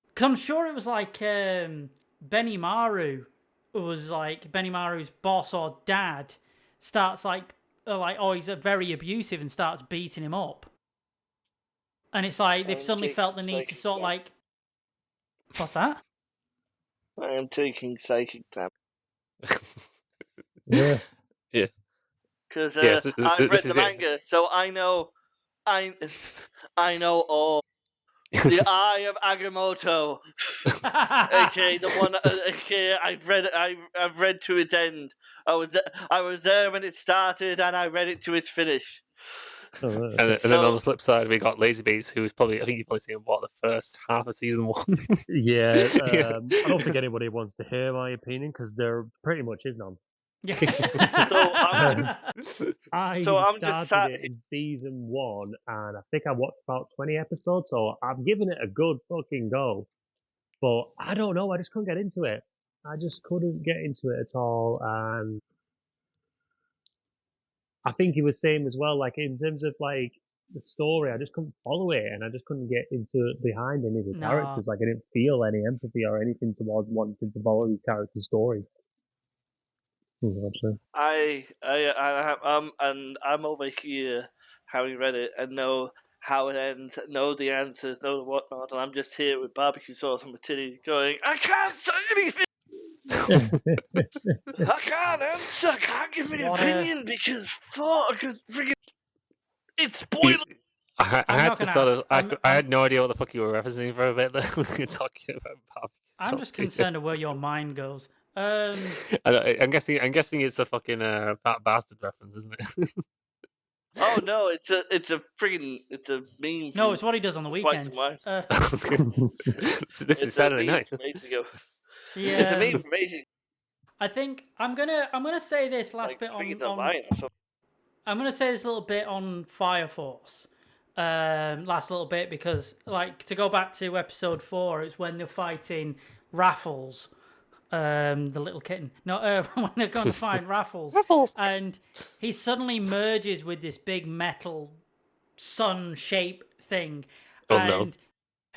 Because I'm sure it was like Benimaru was like Benimaru's boss or dad starts like oh, he's very abusive and starts beating him up. And it's like they've suddenly felt the need to sort of like, what's that? I am taking psychic damage. Yeah. Yeah. Because I've read the manga, so I know all. The Eye of Agamotto. Okay, the one. Okay, I've read to its end. I was there when it started, and I read it to its finish. And then on the flip side, we got Lazy Beats, who was probably, I think you've probably seen the first half of season 1. Yeah, I don't think anybody wants to hear my opinion because there pretty much is none. Yeah. I started it in season 1, and I think I watched about 20 episodes, so I'm giving it a good fucking go. But I don't know, I just couldn't get into it. I just couldn't get into it at all, and I think he was saying as well, like in terms of like the story, I just couldn't follow it, and I just couldn't get into behind any of the characters. Like I didn't feel any empathy or anything towards wanting to follow these characters' stories. I'm over here having read it and know how it ends, know the answers, know whatnot, and I'm just here with barbecue sauce on my titty going, I can't say anything! I can't answer, I can't give an opinion because freaking it's spoilers! I had to sort of. I had no idea what the fuck you were referencing for a bit there when you were talking about barbecue sauce. I'm just concerned of where your mind goes. I'm guessing it's a fucking fat bastard reference, isn't it? Oh no, it's a meme. No, it's what he does on the weekend. This is Saturday night. Yeah, it's a meme from ages. I think I'm gonna say this last bit on I'm gonna say this little bit on Fire Force. Last little bit because like to go back to episode 4, it's when they're fighting Raffles. The little kitten. No, when they're going to find Raffles. And he suddenly merges with this big metal sun shape thing. Oh, and no.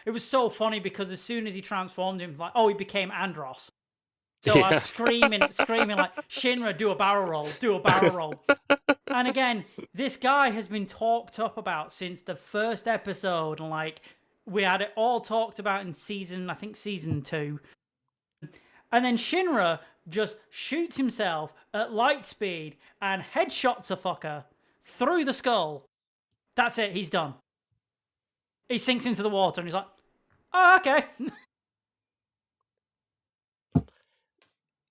It was so funny because as soon as he transformed him, like, he became Andros. So I was screaming like, Shinra, do a barrel roll. And again, this guy has been talked up about since the first episode. And like, we had it all talked about in season 2. And then Shinra just shoots himself at light speed and headshots a fucker through the skull. That's it, he's done. He sinks into the water and he's like, oh, okay.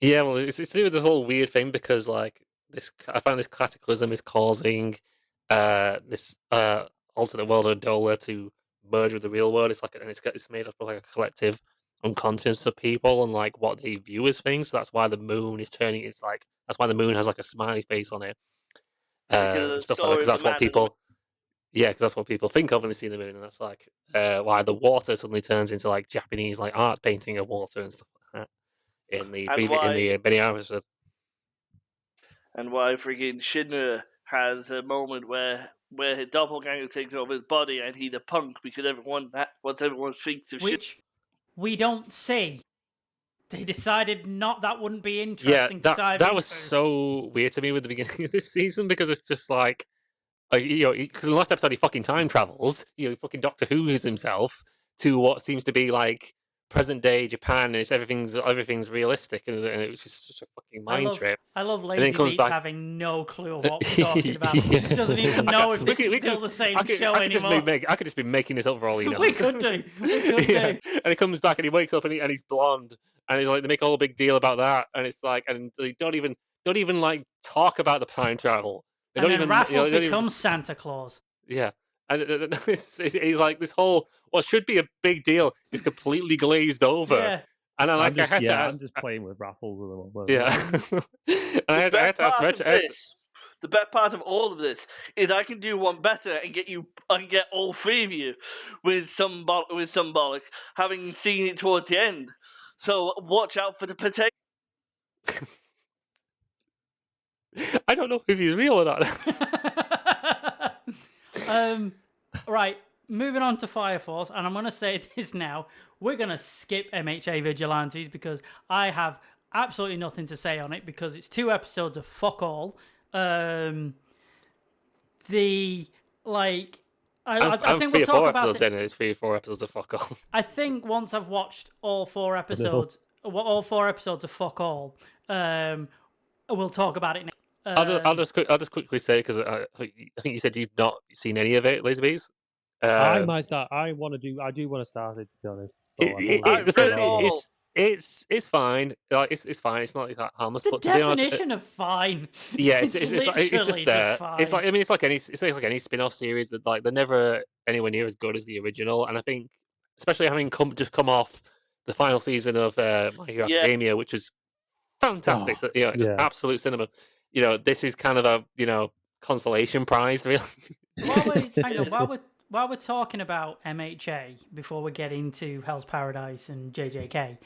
Yeah, well, it's to do with this whole weird thing because, like, I find this cataclysm is causing this alternate world of Adola to merge with the real world. It's like, and it's made up of like a collective unconscious of people and like what they view as things. So that's why the moon is turning. It's like that's why the moon has like a smiley face on it. Stuff like that. Because that's what people. Yeah, because that's what people think of when they see the moon, and that's like why the water suddenly turns into like Japanese like art painting of water and stuff like that in the Benny episode. And why friggin' Shinra has a moment where his doppelganger takes over his body and he's a punk because everyone thinks of Which we don't see. They decided that wouldn't be interesting to dive into. That was so weird to me with the beginning of this season because it's just like because in the last episode he fucking time travels, fucking Doctor Who's himself to what seems to be like present day Japan, and everything's realistic, and it was just such a fucking mind trip. I love And then Lazy comes Beats back- having no clue of what we're talking about. Yeah. He doesn't even know if We this could- is we still could- the same I could show anymore. I could just be making this up for all he knows. We could do. Yeah. And he comes back and he wakes up and he's blonde, and he's like, they make a whole big deal about that, and it's like, and they don't even like talk about the time travel. They And don't then even, Raffles they don't even- becomes Santa Claus. yeah. And he's like, this whole what should be a big deal is completely glazed over. Yeah. And I'm just ask, playing with Raffles with him. Well, yeah. And I had to ask Rich. The best part of all of this is I can do one better and get all three of you with some bollocks, having seen it towards the end. So watch out for the potato. I don't know if he's real or not. Right, moving on to Fire Force, and I'm going to say this now. We're going to skip MHA Vigilantes because I have absolutely nothing to say on it because it's 2 episodes of fuck all. I think we'll talk about it. It's 3 or 4 episodes of fuck all. I think once I've watched all 4 episodes of fuck all, we'll talk about it next. I'll just quickly say, because I think you said you've not seen any of it, Lazy Bees. I might start. I do want to start it, to be honest. So it's fine. Like it's fine. It's not like that harmless. The But to be honest, definition of fine. yeah, it's just there. Fine. It's like, I mean, it's like any spin-off series that, like, they're never anywhere near as good as the original. And I think, especially having just come off the final season of My Hero Academia, which is fantastic. So, just absolute cinema. This is kind of a consolation prize, really. While we're talking about MHA, before we get into Hell's Paradise and JJK,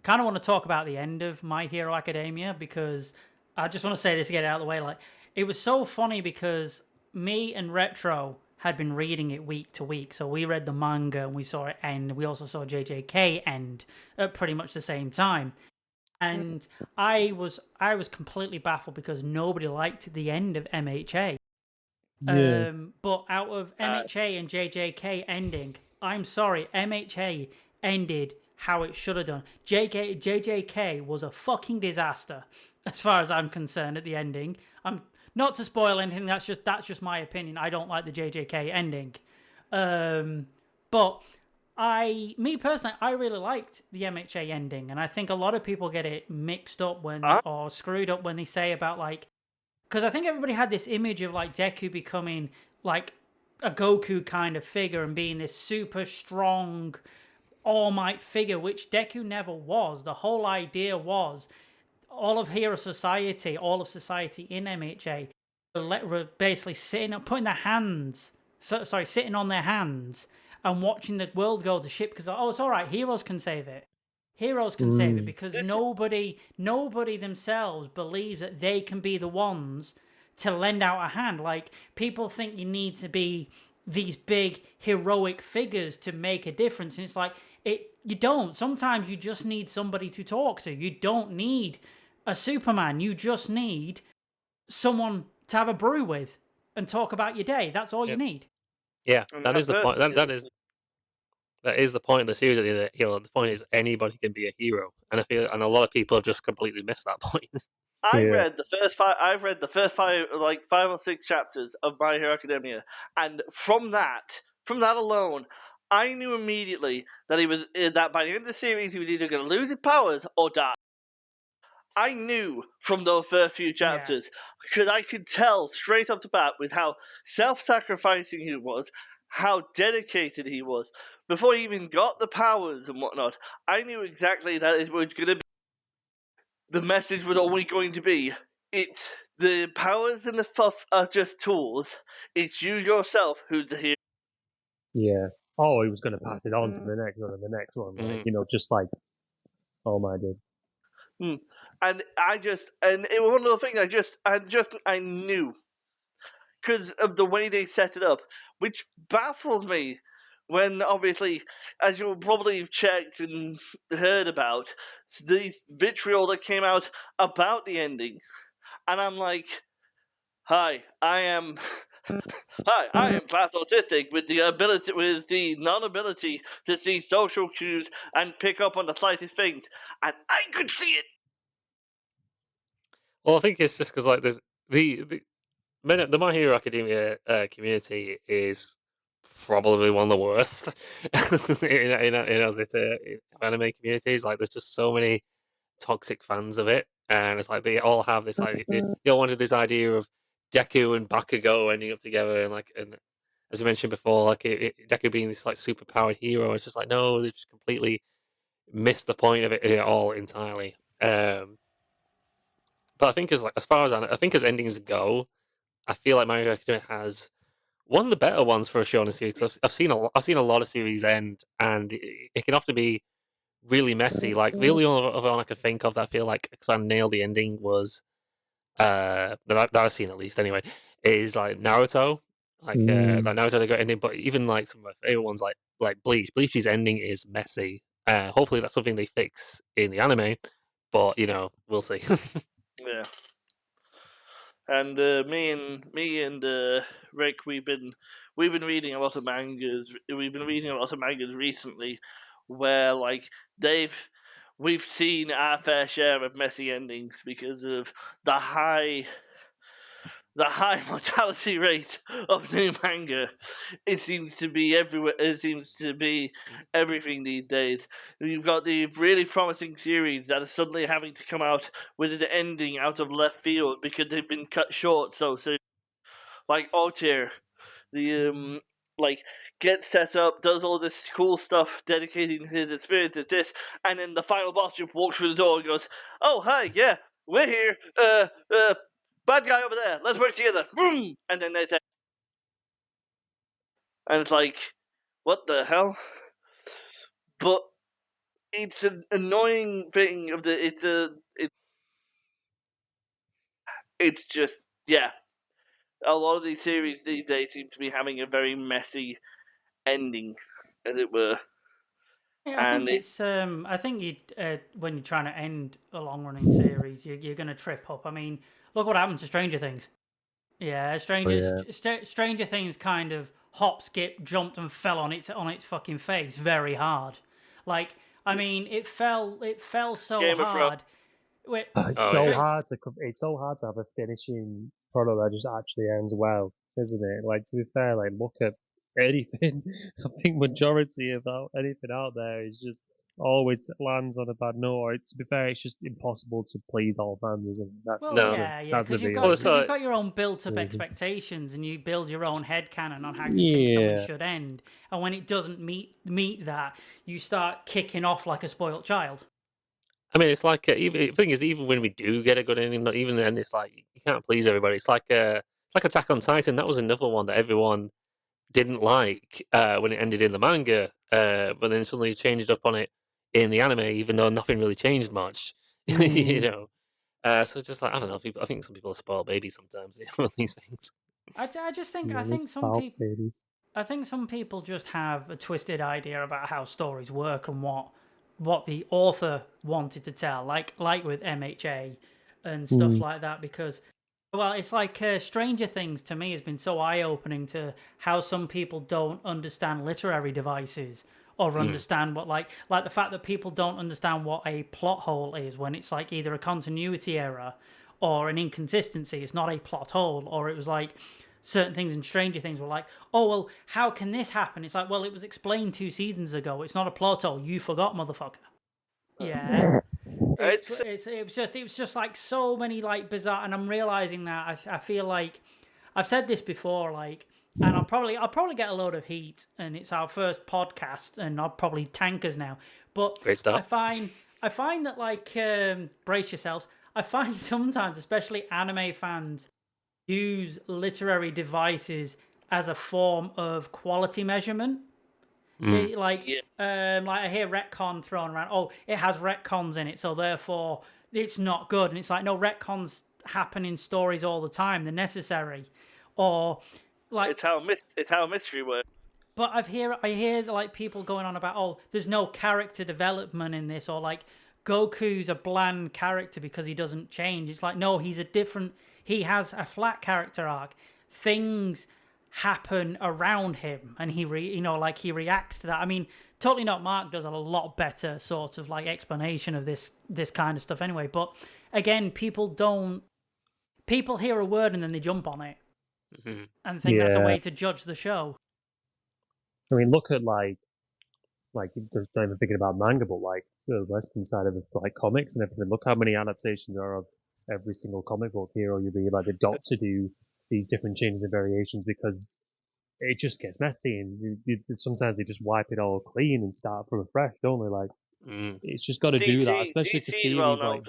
kind of want to talk about the end of My Hero Academia, because I just want to say this to get it out of the way. Like, it was so funny because me and Retro had been reading it week to week. So we read the manga and we saw it end. We also saw JJK end at pretty much the same time. And I was completely baffled because nobody liked the end of MHA. Yeah. But out of MHA and JJK ending, I'm sorry, MHA ended how it should have done. JJK was a fucking disaster, as far as I'm concerned, at the ending. I'm not to spoil anything. That's just my opinion. I don't like the JJK ending, but me personally, I really liked the MHA ending, and I think a lot of people get it mixed up or screwed up when they say about, like, because I think everybody had this image of, like, Deku becoming like a Goku kind of figure and being this super strong All Might figure, which Deku never was. The whole idea was all of society in MHA were basically sitting on their hands and watching the world go to shit because, it's all right, heroes can save it. Heroes can save it because nobody themselves believes that they can be the ones to lend out a hand. Like, people think you need to be these big heroic figures to make a difference, and it's like, you don't. Sometimes you just need somebody to talk to. You don't need a Superman. You just need someone to have a brew with and talk about your day. That's all you need. Yeah, that is the point. That is the point of the series. The point is anybody can be a hero, and a lot of people have just completely missed that point. I've read the first 5, like 5 or 6 chapters of My Hero Academia, and from that alone, I knew immediately that by the end of the series he was either going to lose his powers or die. I knew from those first few chapters because I could tell straight off the bat with how self-sacrificing he was, how dedicated he was. Before he even got the powers and whatnot, I knew exactly that it was going to be. The message was always going to be, it's the powers and the stuff are just tools. It's you yourself who's the hero. Yeah. Oh, he was going to pass it on to the next one and the next one. Like, just like, oh my dude. And it was one of the things I knew. Because of the way they set it up, which baffled me when, obviously, as you'll probably have checked and heard about, the vitriol that came out about the ending. And I'm like, hi, I am Hi, I am class autistic with the non-ability to see social cues and pick up on the slightest things, and I could see it. Well, I think it's just because like there's the My Hero Academia community is probably one of the worst in anime communities. Like, there's just so many toxic fans of it, and it's like they all have this like they all wanted this idea of Deku and Bakugo ending up together, and as I mentioned before, like Deku being this like super powered hero. It's just like no, they just completely missed the point of it all entirely. But I think as far as I think as endings go, I feel like My Hero Academia has one of the better ones for a shonen series. 'Cause I've seen a lot of series end, and it can often be really messy. Like the only other one I could think of that I feel like because I nailed the ending was that I've seen at least anyway is like Naruto. Like Naruto had a great ending, but even like some of my favorite ones like Bleach. Bleach's ending is messy. Hopefully that's something they fix in the anime, but we'll see. Yeah. And me and Rick, we've been reading a lot of mangas. We've been reading a lot of mangas recently, where like we've seen our fair share of messy endings because of the high mortality rate of new manga. It seems to be everywhere. It seems to be everything these days. You've got the really promising series that are suddenly having to come out with an ending out of left field because they've been cut short so soon. Like Altair, the like gets set up, does all this cool stuff, dedicating his experience to this, and then the final boss just walks through the door and goes, "Oh hi, yeah, we're here. Bad guy over there. Let's work together." Boom, and then they take, and it's like, what the hell? But it's an annoying thing of the it's just yeah. A lot of these series these days seem to be having a very messy ending, as it were. Yeah, And I think you when you're trying to end a long running series, you're going to trip up. I mean, look what happened to Stranger Things. Yeah, Stranger Things kind of hop, skip, jumped, and fell on its fucking face very hard. Like, I mean, it fell so Game of Thrones. hard. Wait, It's Oh so yeah. hard to have a finishing product that just actually ends well, isn't it? Like, to be fair, like look at anything. I think majority of anything out there is just always lands on a bad note. Or to be fair, it's just impossible to please all fans, isn't it? Well, No. yeah, that's the because you've Well, got real it's because you've like got your own built-up reason. expectations, and you build your own headcanon on how you think something Yeah. should end. And when it doesn't meet that, you start kicking off like a spoilt child. I mean, it's like even the thing is, even when we do get a good ending, not even then, it's like you can't please everybody. It's like Attack on Titan. That was another one that everyone didn't like when it ended in the manga, but then suddenly changed up on it in the anime, even though nothing really changed much. you know, so it's just like I don't know. I think some people are spoiled babies sometimes with these things. I just think Yeah, I they're think some spout people babies. I think some people just have a twisted idea about how stories work and what the author wanted to tell, like with MHA and stuff Mm. like that. Because, well, it's like Stranger Things to me has been so eye opening to how some people don't understand literary devices or understand what like the fact that people don't understand what a plot hole is when it's like either a continuity error or an inconsistency. It's not a plot hole, or it was like certain things in Stranger Things were like, oh, well, how can this happen? It's like, well, it was explained 2 seasons ago. It's not a plot hole. You forgot, motherfucker. Yeah. It's It was just like so many like bizarre, and I'm realizing that I feel like I've said this before, like, and I'll probably get a load of heat, and it's our first podcast, and I'll probably tank us now. But Great start. I find that like brace yourselves. I find sometimes, especially anime fans, use literary devices as a form of quality measurement. Mm. Like I hear retcon thrown around. Oh, it has retcons in it, so therefore it's not good. And it's like, no, retcons happen in stories all the time. They're necessary. Or like, it's how mystery works. but I hear like people going on about, oh, there's no character development in this, or like Goku's a bland character because he doesn't change. It's like, no, he has a flat character arc. Things happen around him, and he reacts to that. I mean, Totally Not Mark does a lot better sort of like explanation of this kind of stuff anyway. But again, people hear a word and then they jump on it and think that's a way to judge the show. I mean, look at like just not even thinking about manga, but like the Western side of it, like comics and everything. Look how many adaptations there are of every single comic book hero you read. Like they got to do these different changes and variations because it just gets messy, and sometimes they just wipe it all clean and start from fresh, don't they? Like it's just got to do that, especially for series like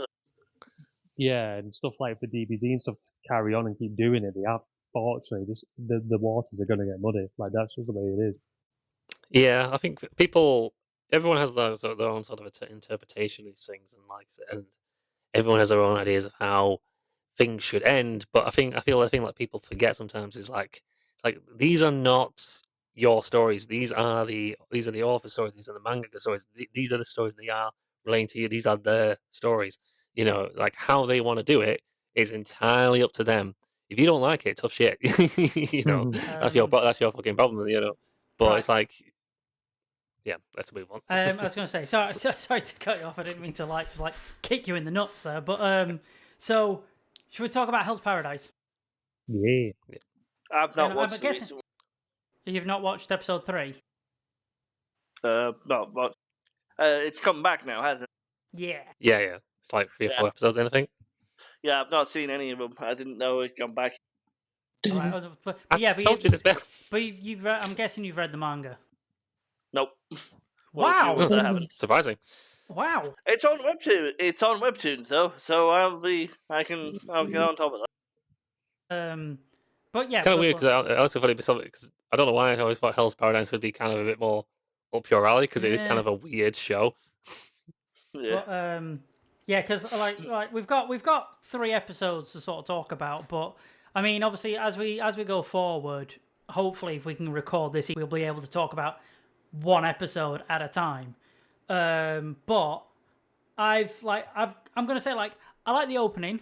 and stuff like for DBZ and stuff to carry on and keep doing it. They have, fortunately, just the waters are going to get muddy. Like that's just the way it is. Yeah, I think everyone has their own sort of interpretation of these things, and everyone has their own ideas of how things should end. But I feel like people forget sometimes is like these are not your stories. These are the author stories. These are the manga stories. These are the stories they are relating to you. These are their stories. You know, like how they want to do it is entirely up to them. If you don't like it, tough shit. You know, that's your fucking problem. You know, but it's like. Yeah, let's move on. I was going to say, sorry to cut you off. I didn't mean to just kick you in the nuts there. But so, should we talk about Hell's Paradise? Yeah. I've not watched it. You've not watched episode 3? No, but it's come back now, hasn't it? Yeah. Yeah. It's like 3 or 4 episodes, I think. Yeah, I've not seen any of them. I didn't know it'd come back. Right, but I told you this, Ben. But I'm guessing you've read the manga. Nope. Wow. I haven't. Surprising. Wow. It's on Webtoon. It's on Webtoon, though, so I'll get on top of that. But yeah, kind of weird because I also thought it'd be something because I don't know why I always thought Hell's Paradise would be kind of a bit more up your alley because it is kind of a weird show. Yeah. But yeah, because like we've got 3 episodes to sort of talk about, but I mean, obviously, as we go forward, hopefully, if we can record this, we'll be able to talk about 1 episode at a time. But I'm gonna say I like the opening.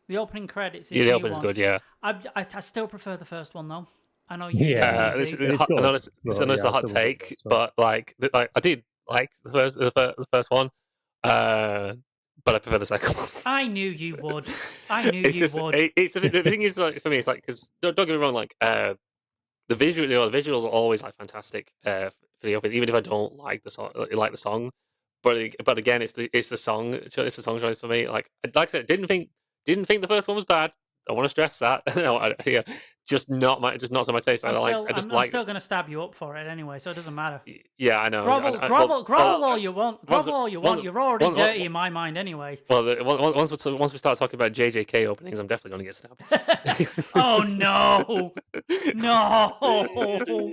The opening credits. Yeah, the opening's good. Yeah. I still prefer the first one though. I know you. Yeah, this is a hot take, but like I did like the first one, but I prefer the second one. I knew you would. I knew you would. The thing is, like for me, it's like because don't get me wrong, like the visuals are always like fantastic for the opening, even if I don't like the song. But again, it's the song choice for me. Like I said, didn't think the first one was bad. I want to stress that. No, just not to my taste. I'm still going to stab you up for it anyway, so it doesn't matter. Yeah, I know. Grovel all you want. Grovel all you want. You're already dirty in my mind anyway. Well, once we start talking about JJK openings, I'm definitely going to get stabbed. Oh no! No! Oh no!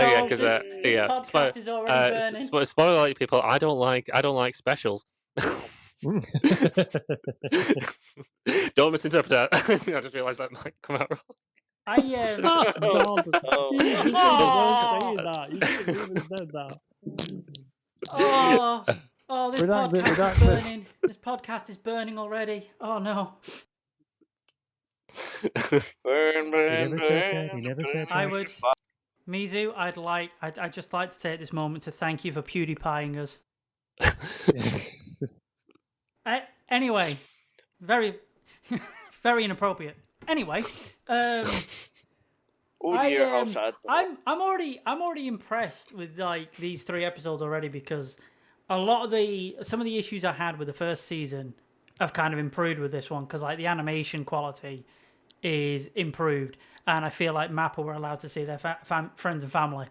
Yeah, because podcast is already burning. Spoiler alert, people. I don't like specials. Don't misinterpret that. I just realised that might come out wrong. You didn't even said that. This podcast is burning. This podcast is burning already. Oh no. Burn. You never said that. I would. Mizu, I'd just like to take this moment to thank you for PewDiePieing us. Anyway, very, very inappropriate. Anyway, I'm already impressed with like these 3 episodes already because some of the issues I had with the first season have kind of improved with this one because like the animation quality is improved and I feel like Mappa were allowed to see their friends and family.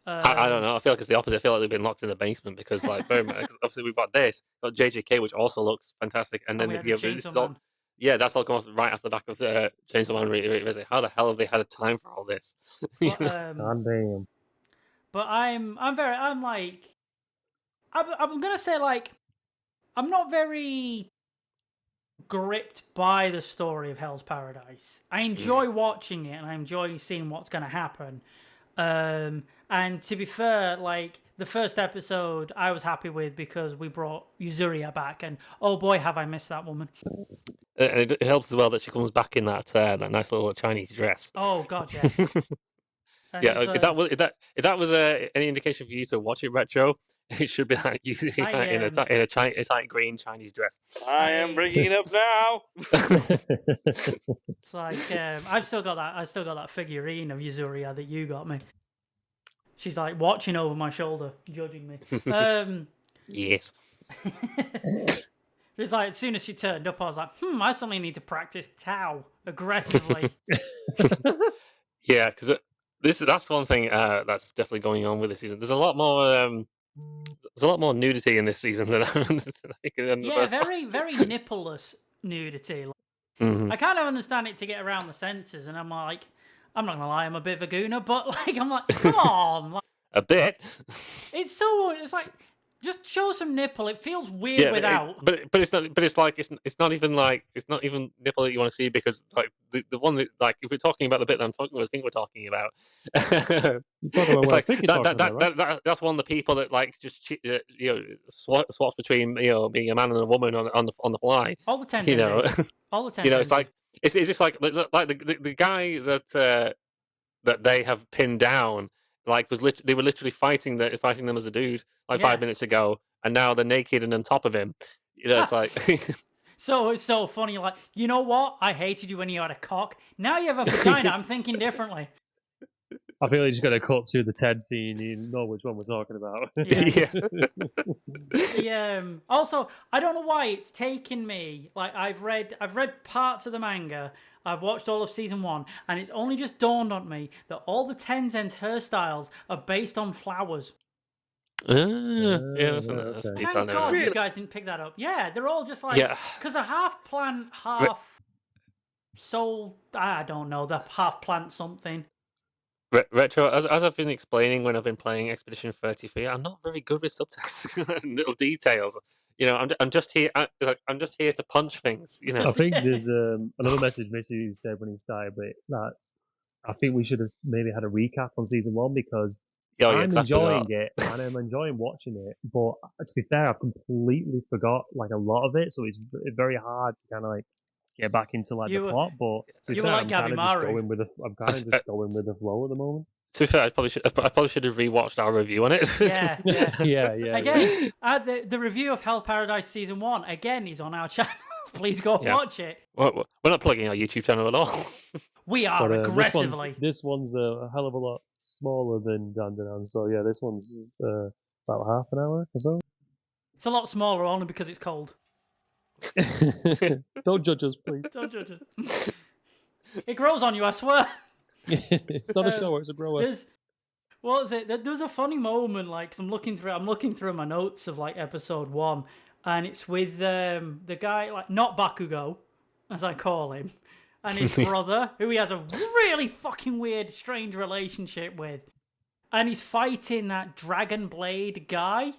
I don't know. I feel like it's the opposite. I feel like they've been locked in the basement because, like, very much. Obviously, we've got JJK, which also looks fantastic, and then this is all. Yeah, that's all come off right off the back of the Chainsaw Man. How the hell have they had a time for all this? Damn. But I'm gonna say like I'm not very gripped by the story of Hell's Paradise. I enjoy watching it and I enjoy seeing what's going to happen. And to be fair, like the first episode I was happy with because we brought Yuzuria back, and oh boy, have I missed that woman. And it helps as well that she comes back in that nice little Chinese dress. Oh god, yes. Yeah, if that was any indication for you to watch it retro, it should be like using in a tight green Chinese dress. I am bringing it up now. It's like I've still got that figurine of Yuzuria that you got me. She's like watching over my shoulder, judging me. Yes. It's like as soon as she turned up, I was like, I suddenly need to practice Tao aggressively. Yeah, because that's one thing that's definitely going on with this season. There's a lot more nudity in this season than I think in the first very nippleless nudity. Mm-hmm. I kind of understand it to get around the censors, and I'm like, I'm not gonna lie, I'm a bit of a gooner, but like, I'm like, come on, like, a bit. It's like. Just show some nipple. It feels weird without. But it's not. But it's like it's not even nipple that you want to see, because like the one that, like, if we're talking about the bit that I think we're talking about, it's like that's one of the people that like just swaps between being a man and a woman on the fly. All the 10. All the 10. It's like it's just like the guy that they have pinned down. Like they were literally fighting them as a dude 5 minutes ago, and now they're naked and on top of him. It's like so it's so funny. Like, you know what? I hated you when you had a cock. Now you have a vagina. I'm thinking differently. I feel like you just got to cut to the Ted scene. You know which one we're talking about. Yeah. Also, I don't know why it's taken me. Like, I've read parts of the manga. I've watched all of season 1, and it's only just dawned on me that all the Tenzen's hairstyles are based on flowers. That's Thank God these guys didn't pick that up. Yeah, they're all just like, because a half plant, half soul. I don't know, the half plant something. Retro, as I've been explaining when I've been playing Expedition 33, I'm not very good with subtext and little details. I'm just here. I'm just here to punch things. I think there's another message Missy said when he started, but that I think we should have maybe had a recap on season 1, because I'm enjoying it and I'm enjoying watching it. But to be fair, I've completely forgot like a lot of it, so it's very hard to kind of like get back into like the plot. But to be fair, I'm kind of just going with the flow at the moment. To be fair, I probably should have rewatched our review on it. Yeah. Again, the review of Hell Paradise season 1 again is on our channel. Please go watch it. We're not plugging our YouTube channel at all. We are aggressively. This one's a hell of a lot smaller than Dandanan, so yeah, this one's about half an hour or so. It's a lot smaller only because it's cold. Don't judge us, please. Don't judge us. It grows on you, I swear. It's not a shower, it's a grower. What was it? There's a funny moment, like, 'cause I'm looking through my notes of like episode 1, and it's with the guy, like, not Bakugo, as I call him, and his brother, who he has a really fucking weird, strange relationship with, and he's fighting that Dragon Blade guy,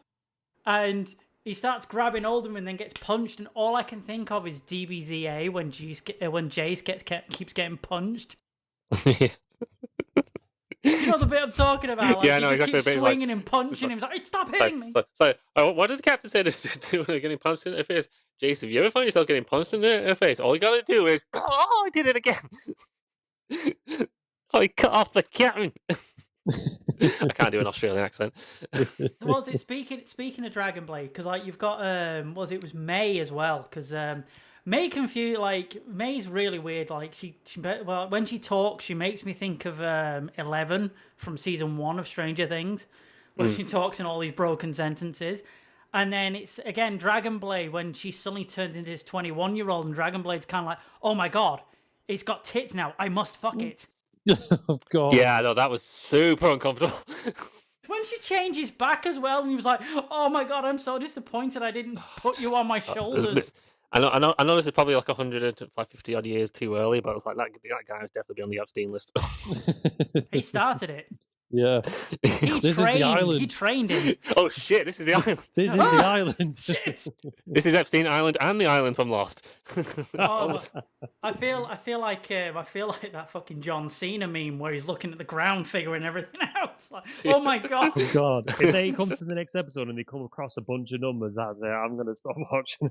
and he starts grabbing hold of him and then gets punched, and all I can think of is DBZA when Jace keeps getting punched. You know the bit I'm talking about? Like, he just keeps swinging and punching him. He's like, stop hitting me! What did the captain say to do when getting punched in the face? Jace, if you ever find yourself getting punched in the face, all you gotta do is, oh, I did it again! I cut off the captain! I can't do an Australian accent. Was it speaking of Dragon Blade? Because like you've got it was May as well? Because May May's really weird. Like she when she talks, she makes me think of 11 from season 1 of Stranger Things, where she talks in all these broken sentences. And then it's again Dragon Blade when she suddenly turns into this 21-year-old, and Dragon Blade's kind of like, oh my god, it's got tits now. I must fuck it. Oh god. Yeah, no, that was super uncomfortable. When she changes back as well, and he was like, "Oh my god, I'm so disappointed I didn't put you on my shoulders." I know this is probably like 150 odd years too early, but it's like that guy has definitely been on the Epstein list. He started it. Yeah. He This is the island. He trained him. Oh shit! This is the island. This is the island. Shit. This is Epstein Island and the island from Lost. Oh, I feel like that fucking John Cena meme where he's looking at the ground figuring everything out. It's like, oh my god. Oh god! If they come to the next episode and they come across a bunch of numbers, that's it. I'm gonna stop watching.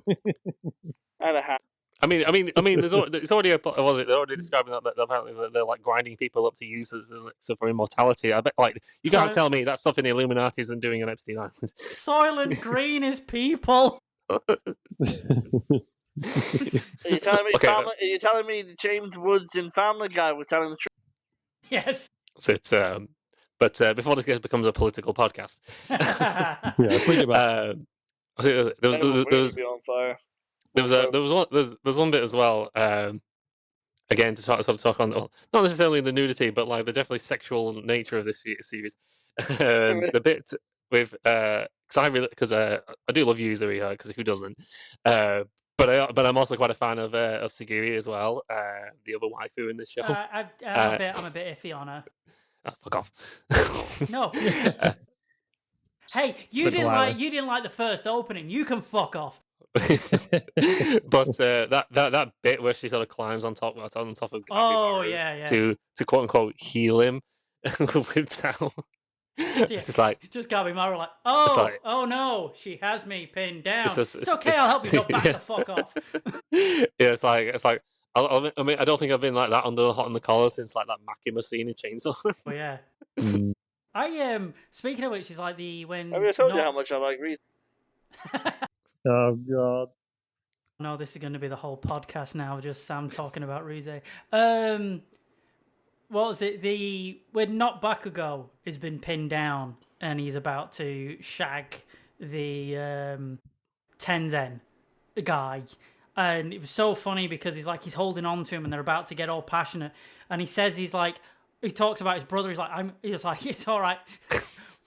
I mean, it's already they're already describing that apparently they're like grinding people up to use so for immortality. I bet like you can't tell me that's something the Illuminati isn't doing on Epstein Island. Soylent Green is people. Are you telling me? Okay, Are you telling me James Woods in Family Guy were telling the truth? Yes. So it's but before this becomes a political podcast, Yeah, let's bring it back. there was be on fire. There's one bit as well. Again, to talk on not necessarily the nudity, but like the definitely sexual nature of this series. The bit with because I do love Yuzuri because who doesn't? But I'm also quite a fan of Sagiri as well, the other waifu in this show. I'm a bit iffy on her. Oh, fuck off! No. Hey, you didn't like the first opening. You can fuck off. But that bit where she sort of climbs on top of Gabimaru to quote unquote heal him with Tao. It's just like just Gabimaru like oh no, she has me pinned down. It's okay, I'll help you go back the fuck off. Yeah, it's like I mean I don't think I've been like that under hot on the collar since like that Makima scene in Chainsaw. Oh yeah. I speaking of which is like when I told you how much I like Reese. Oh god. No, this is going to be the whole podcast now, just Sam talking about Rize. What was it? When Not Bakugo has been pinned down and he's about to shag the Tenzen guy. And it was so funny because he's holding on to him and they're about to get all passionate. And he says he talks about his brother. He's like, it's all right.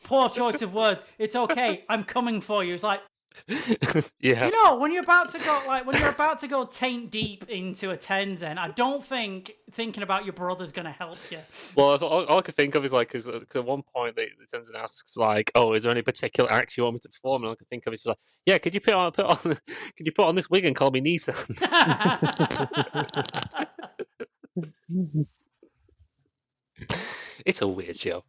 Poor choice of words. It's okay. I'm coming for you. It's like, yeah. You know, when you're about to go taint deep into a Tenzen, I don't think thinking about your brother's going to help you. Well, all I can think of is like, because at one point the Tenzen asks like, "Oh, is there any particular act you want me to perform?" And all I can think of is just like, "Yeah, could you put on could you put on this wig and call me Nissan?" It's a weird show.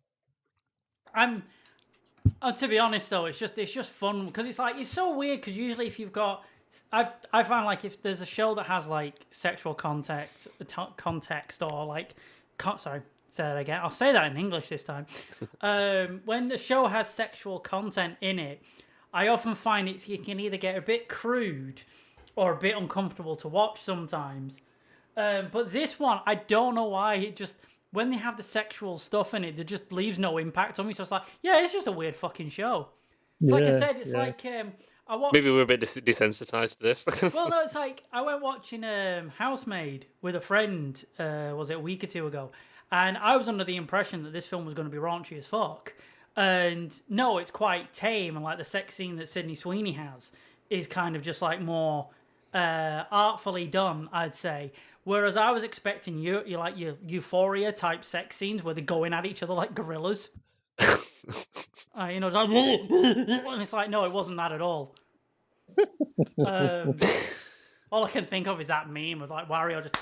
To be honest though, it's just fun because it's so weird because usually if you've got, I find like if there's a show that has like sexual context or like, sorry, say that again. I'll say that in English this time. When the show has sexual content in it, I often find you can either get a bit crude or a bit uncomfortable to watch sometimes. But this one, I don't know why it just. When they have the sexual stuff in it, it just leaves no impact on me. So it's like, yeah, it's just a weird fucking show. It's like I said, it's like I watched. Maybe we're a bit desensitized to this. Well, no, it's like I went watching Housemaid with a friend. Was it a week or two ago? And I was under the impression that this film was going to be raunchy as fuck. And no, it's quite tame. And like the sex scene that Sydney Sweeney has is kind of just like more artfully done, I'd say. Whereas I was expecting your Euphoria type sex scenes where they're going at each other like gorillas. It's like, and it's like, no, it wasn't that at all. All I can think of is that meme was like Wario just.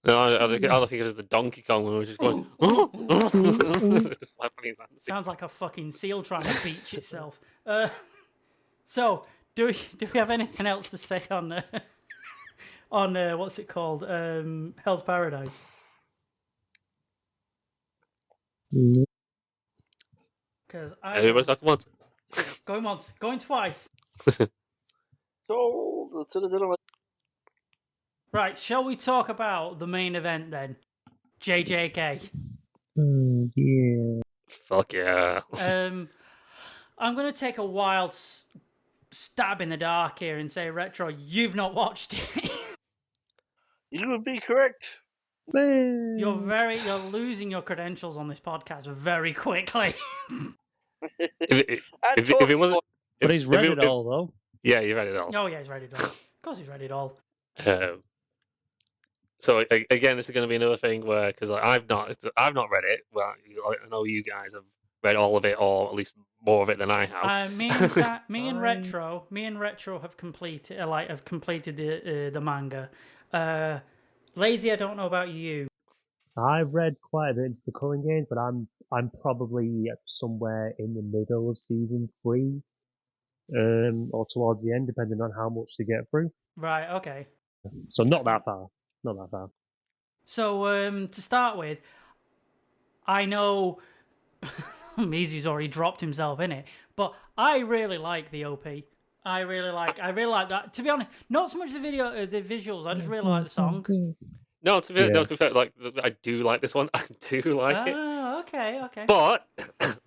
No, all I think of is the Donkey Kong one, which is going. Just slapping his hands. Sounds like a fucking seal trying to beach itself. So, do we have anything else to say on? On what's it called? Hell's Paradise. Because everybody's talking once. Going once, going twice. Right, shall we talk about the main event then? JJK. Yeah. Fuck yeah. I'm going to take a wild stab in the dark here and say, Retro, you've not watched it. You would be correct. You're losing your credentials on this podcast very quickly. if it wasn't, but he's read it all though. Yeah, he read it all. Oh yeah, he's read it all. Of course, he's read it all. So again, this is going to be another thing where because I've not read it. Well, I know you guys have read all of it, or at least more of it than I have. Me and Retro have completed the manga. Lazy, I don't know about you. I've read quite a bit into the Culling Games, but I'm probably somewhere in the middle of season 3, or towards the end, depending on how much to get through. Right. Okay. So not that far. Not that far. So to start with, I know Mizu's already dropped himself in it, but I really like the OP. I really like that. To be honest, not so much the visuals. I just really like the song. No, to be fair, like I do like this one. I do like it. Oh, okay. But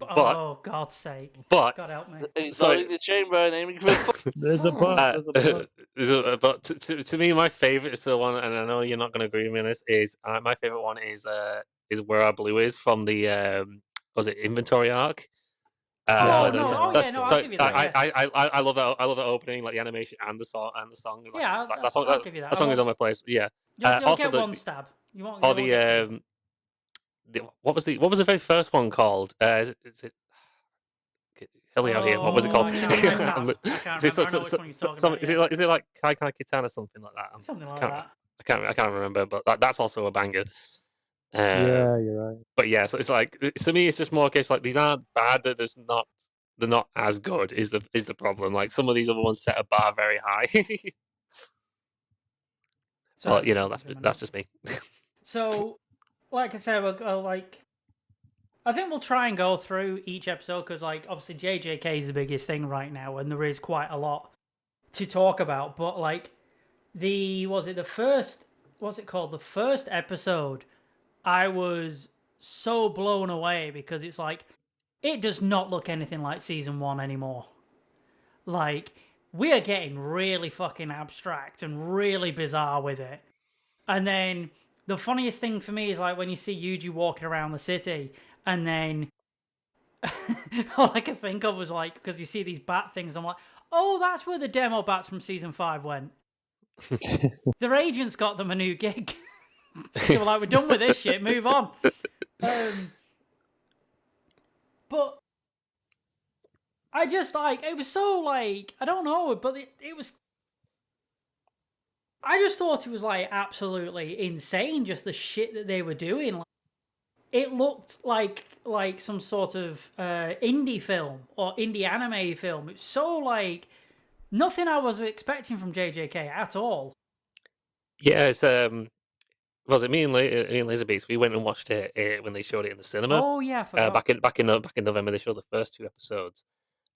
oh, God's sake! But God help me. He's loading the chamber and aiming for. There's a but. But to me, my favorite is the one, and I know you're not going to agree with me on this. Is my favorite one is Where Our Blue Is from the was it Inventory arc? I'll give you that. I love that. I love the opening, like the animation and the song Like, I'll give you that. That song is on my place. Yeah. You'll also get one stab. You won't. Or what was the very first one called? Is it help me out here. What was it called? I can't remember. Is it like Kai Kai Kitan or something like that? Something like that. I can't remember, but that's also a banger. Yeah, you're right. But yeah, so it's like to me, it's just more a case like these aren't bad. They're not as good. Is the problem? Like some of these other ones set a bar very high. Well, you know, that's just me. So, like I said, I think we'll try and go through each episode because, like, obviously JJK is the biggest thing right now, and there is quite a lot to talk about. But like, the first episode, I was so blown away because it's like it does not look anything like season 1 anymore. Like, we are getting really fucking abstract and really bizarre with it. And then the funniest thing for me is like when you see Yuji walking around the city, and then all I could think of was like, because you see these bat things, I'm like, oh, that's where the demo bats from season 5 went. Their agents got them a new gig. They were like, we're done with this shit, move on. But I just like, it was so like, I don't know, but it was, I just thought it was like absolutely insane, just the shit that they were doing. Like, it looked like some sort of indie film or indie anime film. It's so like nothing I was expecting from JJK at all. Yeah, it's was it me and Laserbeast? We went and watched it when they showed it in the cinema. Oh yeah, I forgot. Back in November, they showed the first 2 episodes,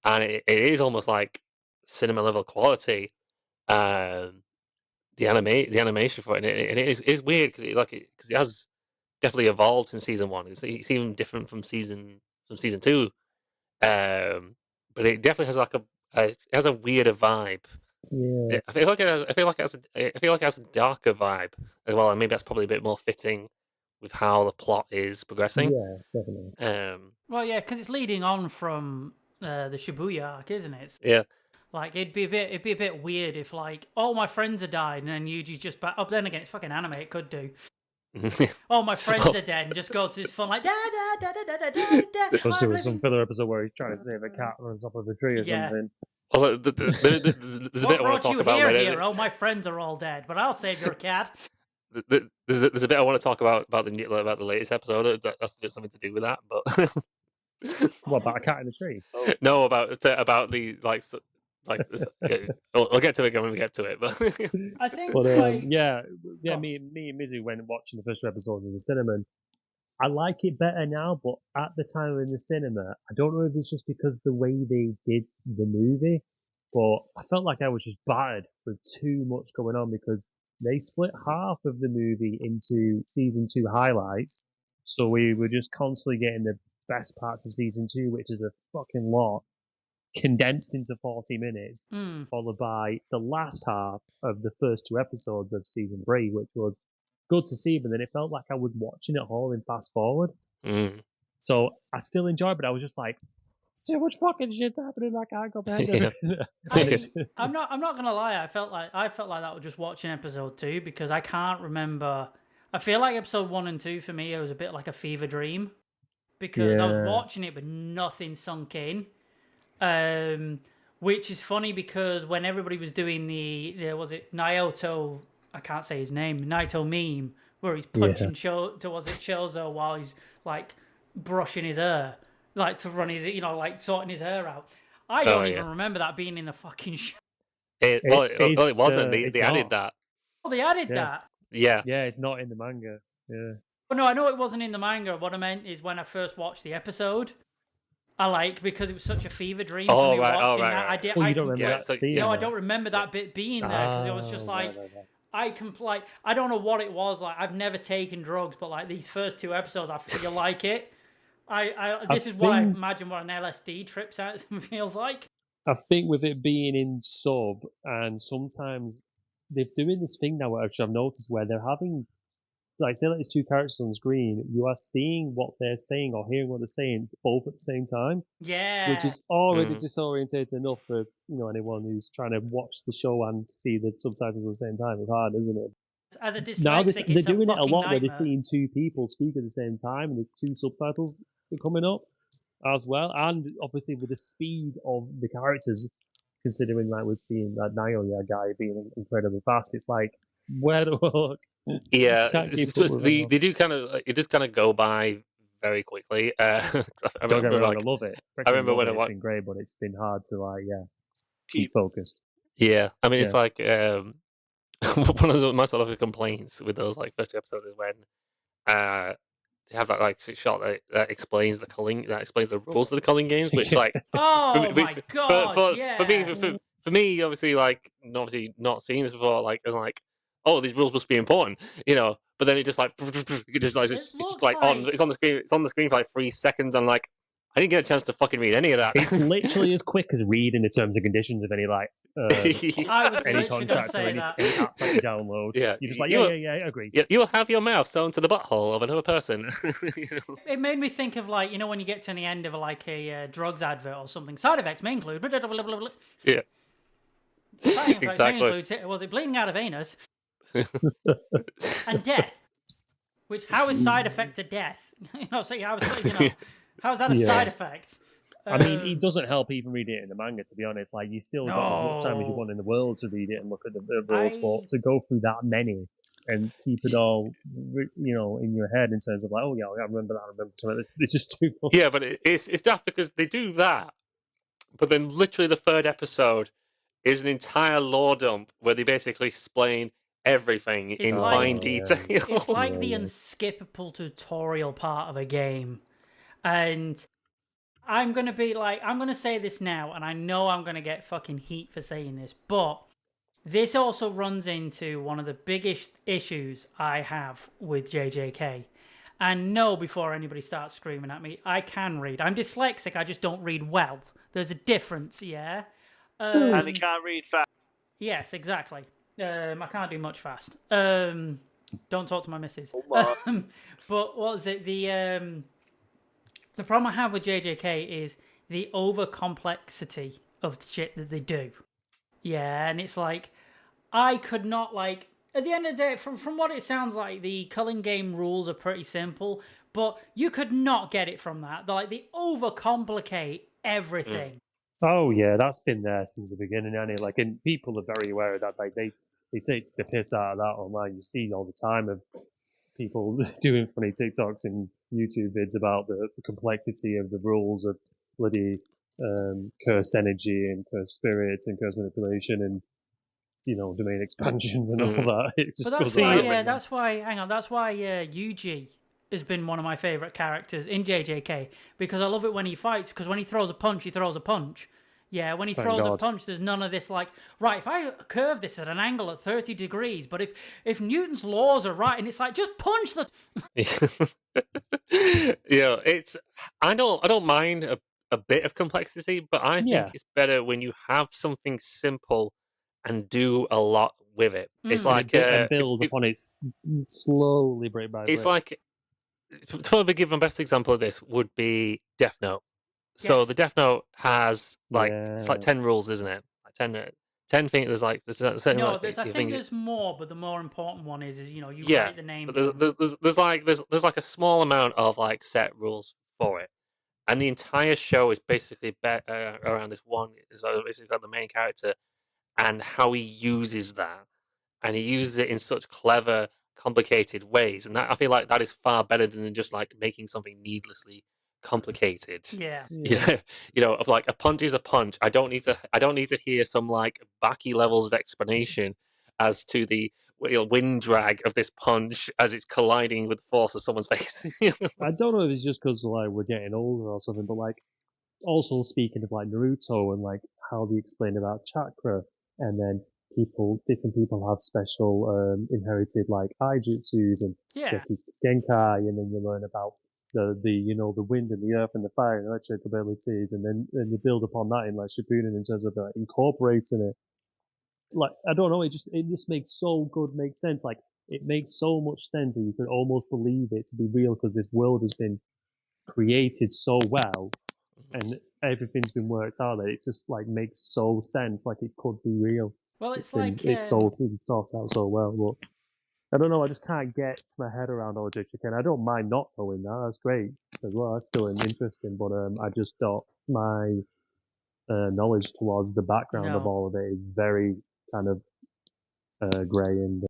and it is almost like cinema level quality. The animation for it, and it is weird because it has definitely evolved since season 1. It's even different from season 2, but it definitely has like it has a weirder vibe. Yeah. I feel like it has a darker vibe as well, and maybe that's probably a bit more fitting with how the plot is progressing. Yeah, definitely. Well, yeah, because it's leading on from the Shibuya arc, isn't it? Yeah. Like it'd be a bit weird if like all my friends have died and then Yuji's just back. Oh, then again, it's fucking anime. It could do. Oh, my friends are dead, and just go to this fun like da da da da da da da. Plus, there was some filler episode where he's trying to save a cat on top of a tree or something. Well, there's a bit I want to talk about. Hero? My friends are all dead, but I'll save your cat. There's a bit I want to talk about the latest episode. That's something to do with that, but what about a cat in a tree? Oh. No, about the like we'll get to it when we get to it. But I think, but me and Mizu went watching the first 2 episodes in the cinema. And I like it better now, but at the time in the cinema, I don't know if it's just because the way they did the movie, but I felt like I was just battered with too much going on because they split half of the movie into season 2 highlights. So we were just constantly getting the best parts of season 2, which is a fucking lot, condensed into 40 minutes, followed by the last half of the first 2 episodes of season 3, which was good to see, but then it felt like I was watching it all in fast forward. So I still enjoyed it, but I was just like, too much fucking shit's happening. I can't comprehend it. I'm not gonna lie. I felt like that was just watching episode 2 because I can't remember. I feel like episode 1 and 2 for me it was a bit like a fever dream because I was watching it but nothing sunk in. Which is funny because when everybody was doing was it Naoto? I can't say his name. Naito meme where he's punching Chozo while he's like brushing his hair, like to run his, like sorting his hair out. I don't even remember that being in the fucking show. It wasn't. They added that. Oh, they added that. Yeah. Yeah, it's not in the manga. Yeah. Well, no, I know it wasn't in the manga. What I meant is when I first watched the episode. Because it was such a fever dream for me watching that. Right. You don't remember that scene? No, I don't remember that bit being there because it was just like I don't know what it was like. I've never taken drugs, but like these first 2 episodes, I feel like it. This is what I imagine what an LSD trip feels like. I think with it being in sub, and sometimes they're doing this thing now, which I've noticed, where they're having. Like, say, like there's 2 characters on screen, you are seeing what they're saying or hearing what they're saying both at the same time. Yeah. Which is already disorientating enough for anyone who's trying to watch the show and see the subtitles at the same time. It's hard, isn't it? As a dyslexic, now they're doing it a lot nightmare. where they're seeing 2 people speak at the same time and the 2 subtitles are coming up as well. And obviously with the speed of the characters, considering like we've seen that Naoya guy being incredibly fast, it's like, where do I look? Yeah, they do kind of. It just kind of go by very quickly. I remember, I love it. I remember when it's been great, but it's been hard to keep focused. Yeah, I mean, it's like one of my sort of complaints with those like first 2 episodes is when they have that like shot that explains the culling, that explains the rules of the culling games, which like my god, for me, obviously, like not seeing this before, like and like. Oh, these rules must be important, But then it just like it's on the screen. It's on the screen for like 3 seconds. I'm like, I didn't get a chance to fucking read any of that. It's literally as quick as reading the terms and conditions of any any contract or any app that you download. Yeah, you're just like, I agree. Yeah, you will have your mouth sewn to the butthole of another person. It made me think of like when you get to the end of like a drugs advert or something. Side effects may include. Blah, blah, blah, blah, blah. Yeah, exactly. Was it bleeding out of anus? And death. How is side effect to death? How is that a side effect? I mean, it doesn't help even reading it in the manga, to be honest. Like, you still got as much time as you want in the world to read it and look at the rules, but to go through that many and keep it all, in your head in terms of like, oh yeah, I remember that. It's just too much. Yeah, but it's daft because they do that, but then literally the 3rd episode is an entire lore dump where they basically explain everything in fine detail. It's like the unskippable tutorial part of a game. And I'm going to say this now, and I know I'm going to get fucking heat for saying this, but this also runs into one of the biggest issues I have with JJK. And no, before anybody starts screaming at me, I can read. I'm dyslexic, I just don't read well. There's a difference, yeah? And he can't read fast. Yes, exactly. I can't do much fast. Don't talk to my missus. But what was it? The problem I have with JJK is the over complexity of the shit that they do. Yeah, and it's like I could not at the end of the day, from what it sounds like, the culling game rules are pretty simple, but you could not get it from that. They overcomplicate everything. Oh yeah, that's been there since the beginning, and people are very aware of that. They take the piss out of that online. You see all the time of people doing funny TikToks and YouTube vids about the complexity of the rules of bloody cursed energy and cursed spirits and cursed manipulation and domain expansions and all that. It just that's why Yuji has been one of my favourite characters in JJK because I love it when he fights, because when he throws a punch, he throws a punch. Yeah, when he throws a punch, there's none of this right, if I curve this at an angle at 30 degrees, but if Newton's laws are right, and it's like, just punch the... I don't mind a bit of complexity, but I think it's better when you have something simple and do a lot with it. It's like... and build upon it slowly, brick by brick. It's like... To give my best example of this would be Death Note. So Yes. the Death Note has like it's like Yeah. 10 rules, isn't it? Like 10 things. There's certain No, like, I think things. there's more, but the more important one is you Yeah, write the name but down. there's like a small amount of like set rules for it, and the entire show is basically around this one. So basically got the main character and how he uses that, and he uses it in such clever, complicated ways, and that I feel like that is far better than just like making something needlessly complicated. Yeah. Yeah. Of like a punch is a punch. I don't need to hear some like backy levels of explanation as to the wind drag of this punch as it's colliding with the force of someone's face. I don't know if it's just because like we're getting older or something, but like also speaking of like Naruto and like how they explain about chakra, and then different people have special inherited like aijutsus and Yeah. genkai, and then you learn about the wind and the earth and the fire and electric abilities, and then they build upon that in like Shippuden in terms of like, incorporating it. Like I don't know, it just makes so good, makes sense. Like it makes so much sense that you could almost believe it to be real because this world has been created so well and everything's been worked out that it just like makes so sense, like it could be real. Well, it's like It's so thought out so well, but I don't know. I just can't get my head around JJK, and I don't mind not knowing that. That's great as well. That's still interesting, but I just don't. My knowledge towards the background of no. all of it is very kind of grey and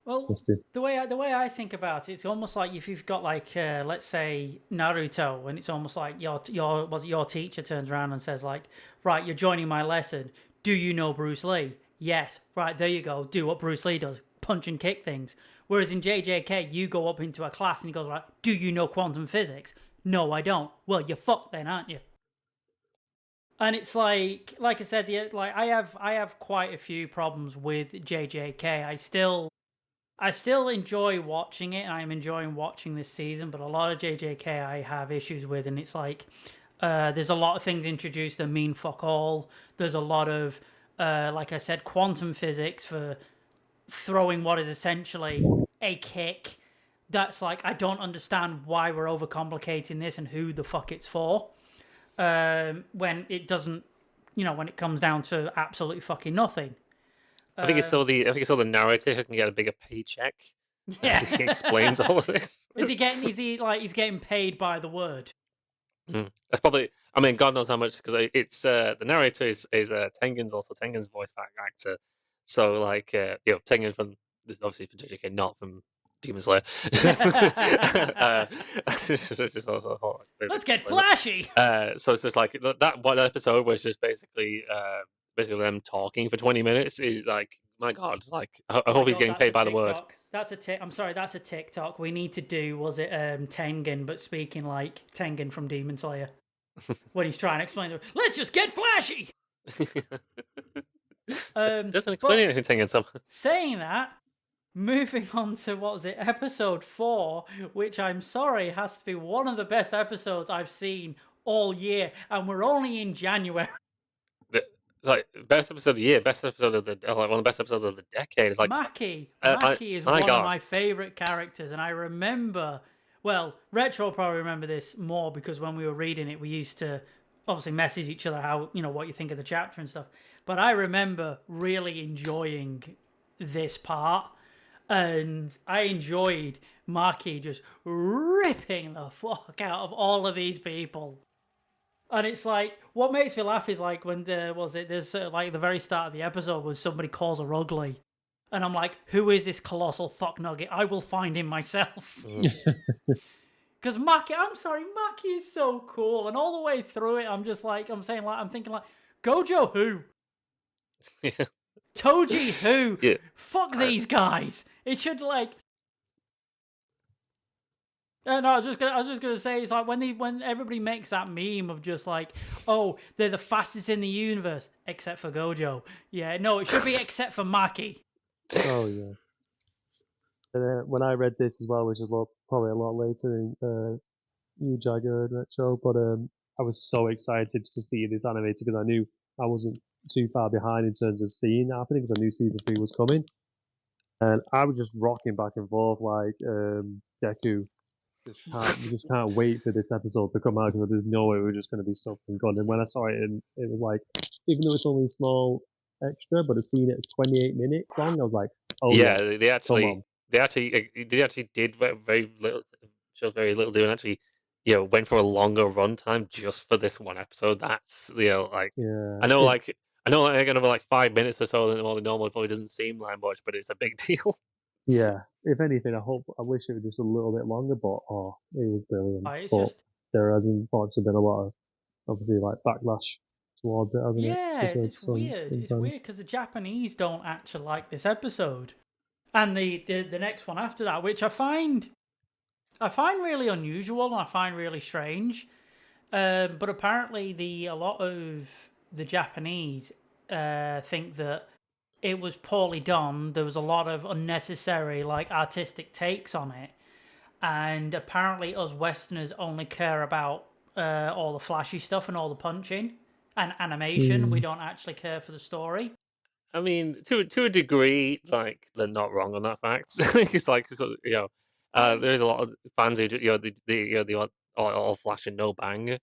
Well, twisted. the way I think about it, it's almost like if you've got like let's say Naruto, and it's almost like your teacher turns around and says like, right, you're joining my lesson. Do you know Bruce Lee? Yes. Right, there you go. Do what Bruce Lee does. Punch and kick things. Whereas in JJK, you go up into a class and he goes, right, do you know quantum physics? No, I don't. Well, you're fucked then, aren't you? And it's like I said, like I have quite a few problems with JJK. I still enjoy watching it, and I'm enjoying watching this season. But a lot of JJK I have issues with, and it's like there's a lot of things introduced that mean fuck all. There's a lot of like I said, quantum physics for throwing what is essentially a kick. That's like I don't understand why we're overcomplicating this and who the fuck it's for. When it doesn't, when it comes down to absolutely fucking nothing. I think it's so the narrator who can get a bigger paycheck Yeah. as he explains all of this. Is he like he's getting paid by the word? That's probably. I mean, God knows how much because it's the narrator is Tengen's also Tengen's voice actor. So like Tengen from obviously from JJK, not from Demon Slayer. Let's get flashy. So it's just like that one episode was just basically them talking for 20 minutes. Is like, my God, like I hope he's getting paid by the word. That's a TikTok. We need to do, was it Tengen, but speaking like Tengen from Demon Slayer. When he's trying to explain, let's just get flashy. Doesn't explain anything, Tengen. Saying that, moving on to, what was it, episode 4, which I'm sorry has to be one of the best episodes I've seen all year, and we're only in January. Like best episode of the year, best episode of the one of the best episodes of the decade. It's like Maki is one of my favorite characters, and I remember. Well, Retro will probably remember this more because when we were reading it, we used to obviously message each other how what you think of the chapter and stuff. But I remember really enjoying this part, and I enjoyed Maki just ripping the fuck out of all of these people. And it's like, what makes me laugh is like when there's like the very start of the episode was somebody calls her ugly. And I'm like, who is this colossal fuck nugget? I will find him myself. Because Maki is so cool. And all the way through it, I'm thinking like, Gojo who? Yeah. Toji who? Yeah. Fuck these guys. It should like... No, I was just gonna say, it's like when everybody makes that meme of just like, oh, they're the fastest in the universe except for Gojo. Yeah, no, it should be except for Maki. Oh yeah. And when I read this as well, which is probably a lot later in New Jagger and Retro, but I was so excited to see this animated because I knew I wasn't too far behind in terms of seeing it happening because I knew season 3 was coming, and I was just rocking back and forth like Deku We just can't wait for this episode to come out because I just know it was just going to be something good. And when I saw it, and it was like, even though it's only a small extra, but I've seen it 28 minutes long, I was like, oh yeah, they come on. actually did very little, showed very little doing. Actually, went for a longer runtime just for this one episode. That's like Yeah, I know, like they're gonna be like 5 minutes or so than more than normal. It probably doesn't seem like much, but it's a big deal. yeah. If anything, I wish it was just a little bit longer, but it was brilliant. It's But just there has unfortunately been a lot of obviously like backlash towards it, hasn't it? yeah, it's weird. It's weird because the Japanese don't actually like this episode, and the next one after that, which I find really unusual and I find really strange. But apparently, a lot of the Japanese think that it was poorly done. There was a lot of unnecessary, like, artistic takes on it, and apparently, us Westerners only care about all the flashy stuff and all the punching and animation. We don't actually care for the story. I mean, to a degree, like they're not wrong on that fact. It's like there is a lot of fans who the all flash and no bang,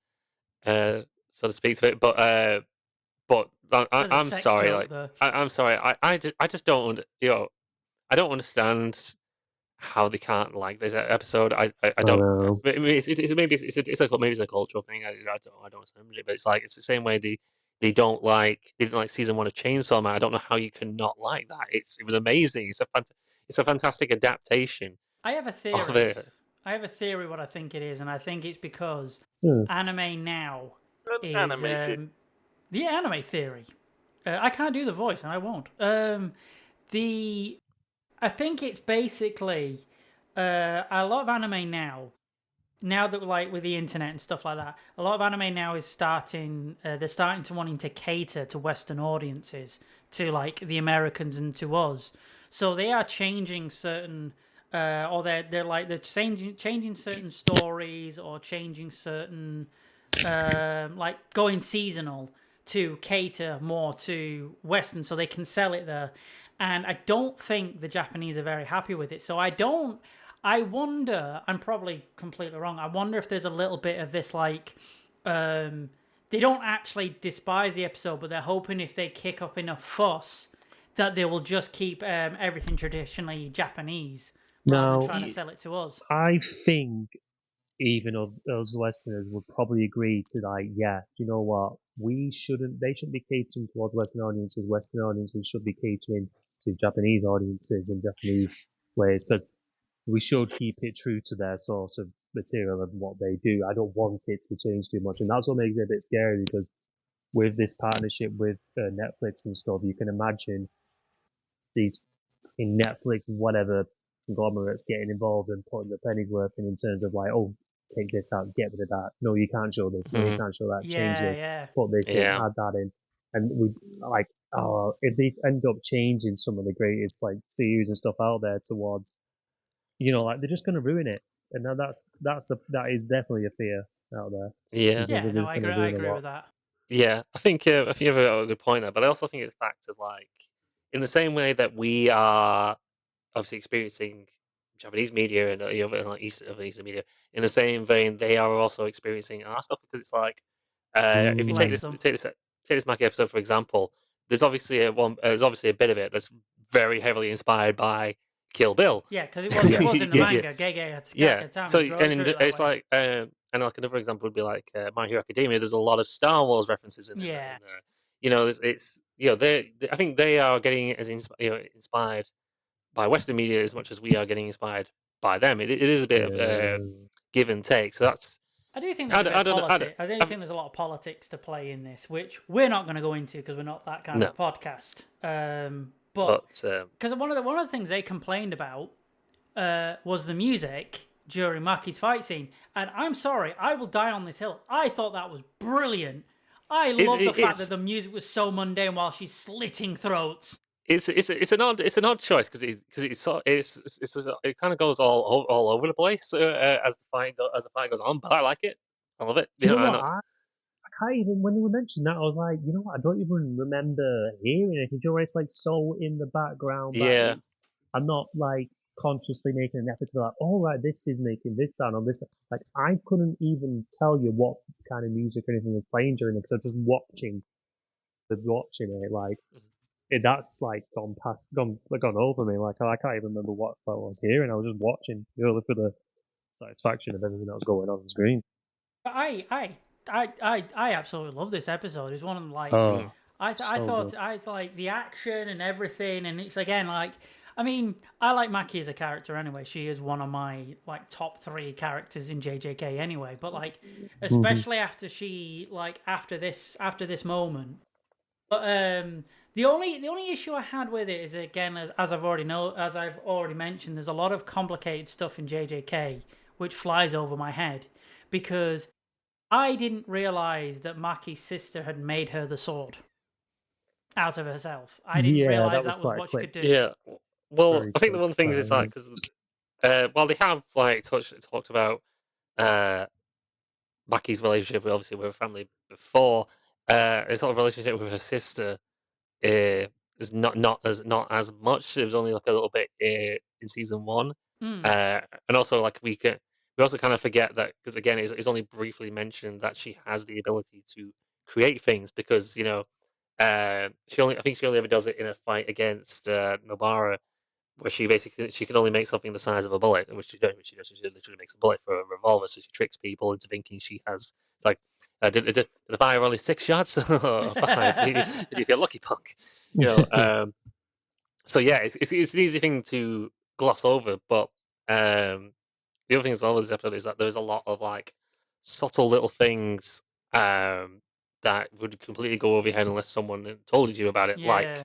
so to speak to it. But There's a I'm sex sorry, joke like there. I'm sorry, I just don't I don't understand how they can't like this episode. I don't. I mean, maybe it's a cultural thing. I don't understand it, but it's like it's the same way they didn't like season 1 of Chainsaw Man. I don't know how you can not like that. It was amazing. It's a fantastic adaptation I have a of theory. it. I have a theory what I think it is, and I think it's because anime now is the anime theory. I can't do the voice, and I won't. I think it's basically a lot of anime now. Now that like with the internet and stuff like that, a lot of anime now is starting. They're starting to wanting to cater to Western audiences, to like the Americans and to us. So they are changing certain, or they're changing certain stories or changing certain, like going seasonal to cater more to Western, so they can sell it there. And I don't think the Japanese are very happy with it. So I wonder, I'm probably completely wrong. I wonder if there's a little bit of this like, they don't actually despise the episode, but they're hoping if they kick up enough fuss that they will just keep everything traditionally Japanese rather than trying to sell it to us. I think even of those listeners would probably agree to like, yeah, you know what? They shouldn't be catering towards Western audiences. Western audiences should be catering to Japanese audiences in Japanese ways because we should keep it true to their source of material and what they do. I don't want it to change too much, and that's what makes it a bit scary because with this partnership with Netflix and stuff, you can imagine these in Netflix, whatever conglomerates getting involved and putting the penny's worth in terms of like, oh, take this out, get rid of that. No, you can't show this. No, you can't show that. Change this. Put this in. Add that in. And we like, if they end up changing some of the greatest like series and stuff out there towards, like they're just going to ruin it. And now that is definitely a fear out there. Yeah. Yeah, no, I agree with that. Yeah, I think you have a good point there, but I also think it's back to like in the same way that we are obviously experiencing Japanese media and like Eastern media. In the same vein, they are also experiencing our stuff because it's like if you take this Maki episode for example, there's obviously a bit of it that's very heavily inspired by Kill Bill. Yeah, because it was in the manga. Yeah. So and it's like and like another example would be like My Hero Academia. There's a lot of Star Wars references in there. It's I think they are getting as inspired by Western media as much as we are getting inspired by them. It is a bit of give and take. So that's. I do think there's a bit of politics. I do think there's a lot of politics to play in this, which we're not going to go into because we're not that kind of podcast. But because one of the things they complained about was the music during Maki's fight scene, and I'm sorry, I will die on this hill. I thought that was brilliant. I love the fact that the music was so mundane while she's slitting throats. It's an odd choice because it kind of goes all over the place as the fight goes on, but I like it. I love it. I can't even when you mentioned that I was like, you know what? I don't even remember hearing it. It's like so in the background. Yeah. I'm not like consciously making an effort to be like, oh right, this is making this sound on this. Like I couldn't even tell you what kind of music or anything was playing during it because I was just watching it. Like that's like gone over me. Like I can't even remember what I was hearing. I was just watching purely for the satisfaction of everything that was going on screen. I absolutely love this episode. It's one of them, like Oh, I thought like the action and everything, and it's again like I mean I like Maki as a character anyway. She is one of my like top 3 characters in JJK anyway. But like especially after this moment. But the only issue I had with it is again as I've already mentioned, there's a lot of complicated stuff in JJK which flies over my head because I didn't realize that Maki's sister had made her the sword out of herself. I didn't realize that was what she could do. Yeah. Well, I think the one thing is that because while they have like talked about Maki's relationship with obviously with her family before, his sort of relationship with her sister is not as much. It was only like a little bit in season 1, and also like we also kind of forget that because again it's only briefly mentioned that she has the ability to create things because I think she only ever does it in a fight against Nobara where she can only make something the size of a bullet, which she does. She literally makes a bullet for a revolver, so she tricks people into thinking she has. It's like, did I fire only 6 shots or 5? If you're lucky, punk. So yeah, it's an easy thing to gloss over, but the other thing as well with this episode is that there's a lot of like subtle little things that would completely go over your head unless someone told you about it. Yeah.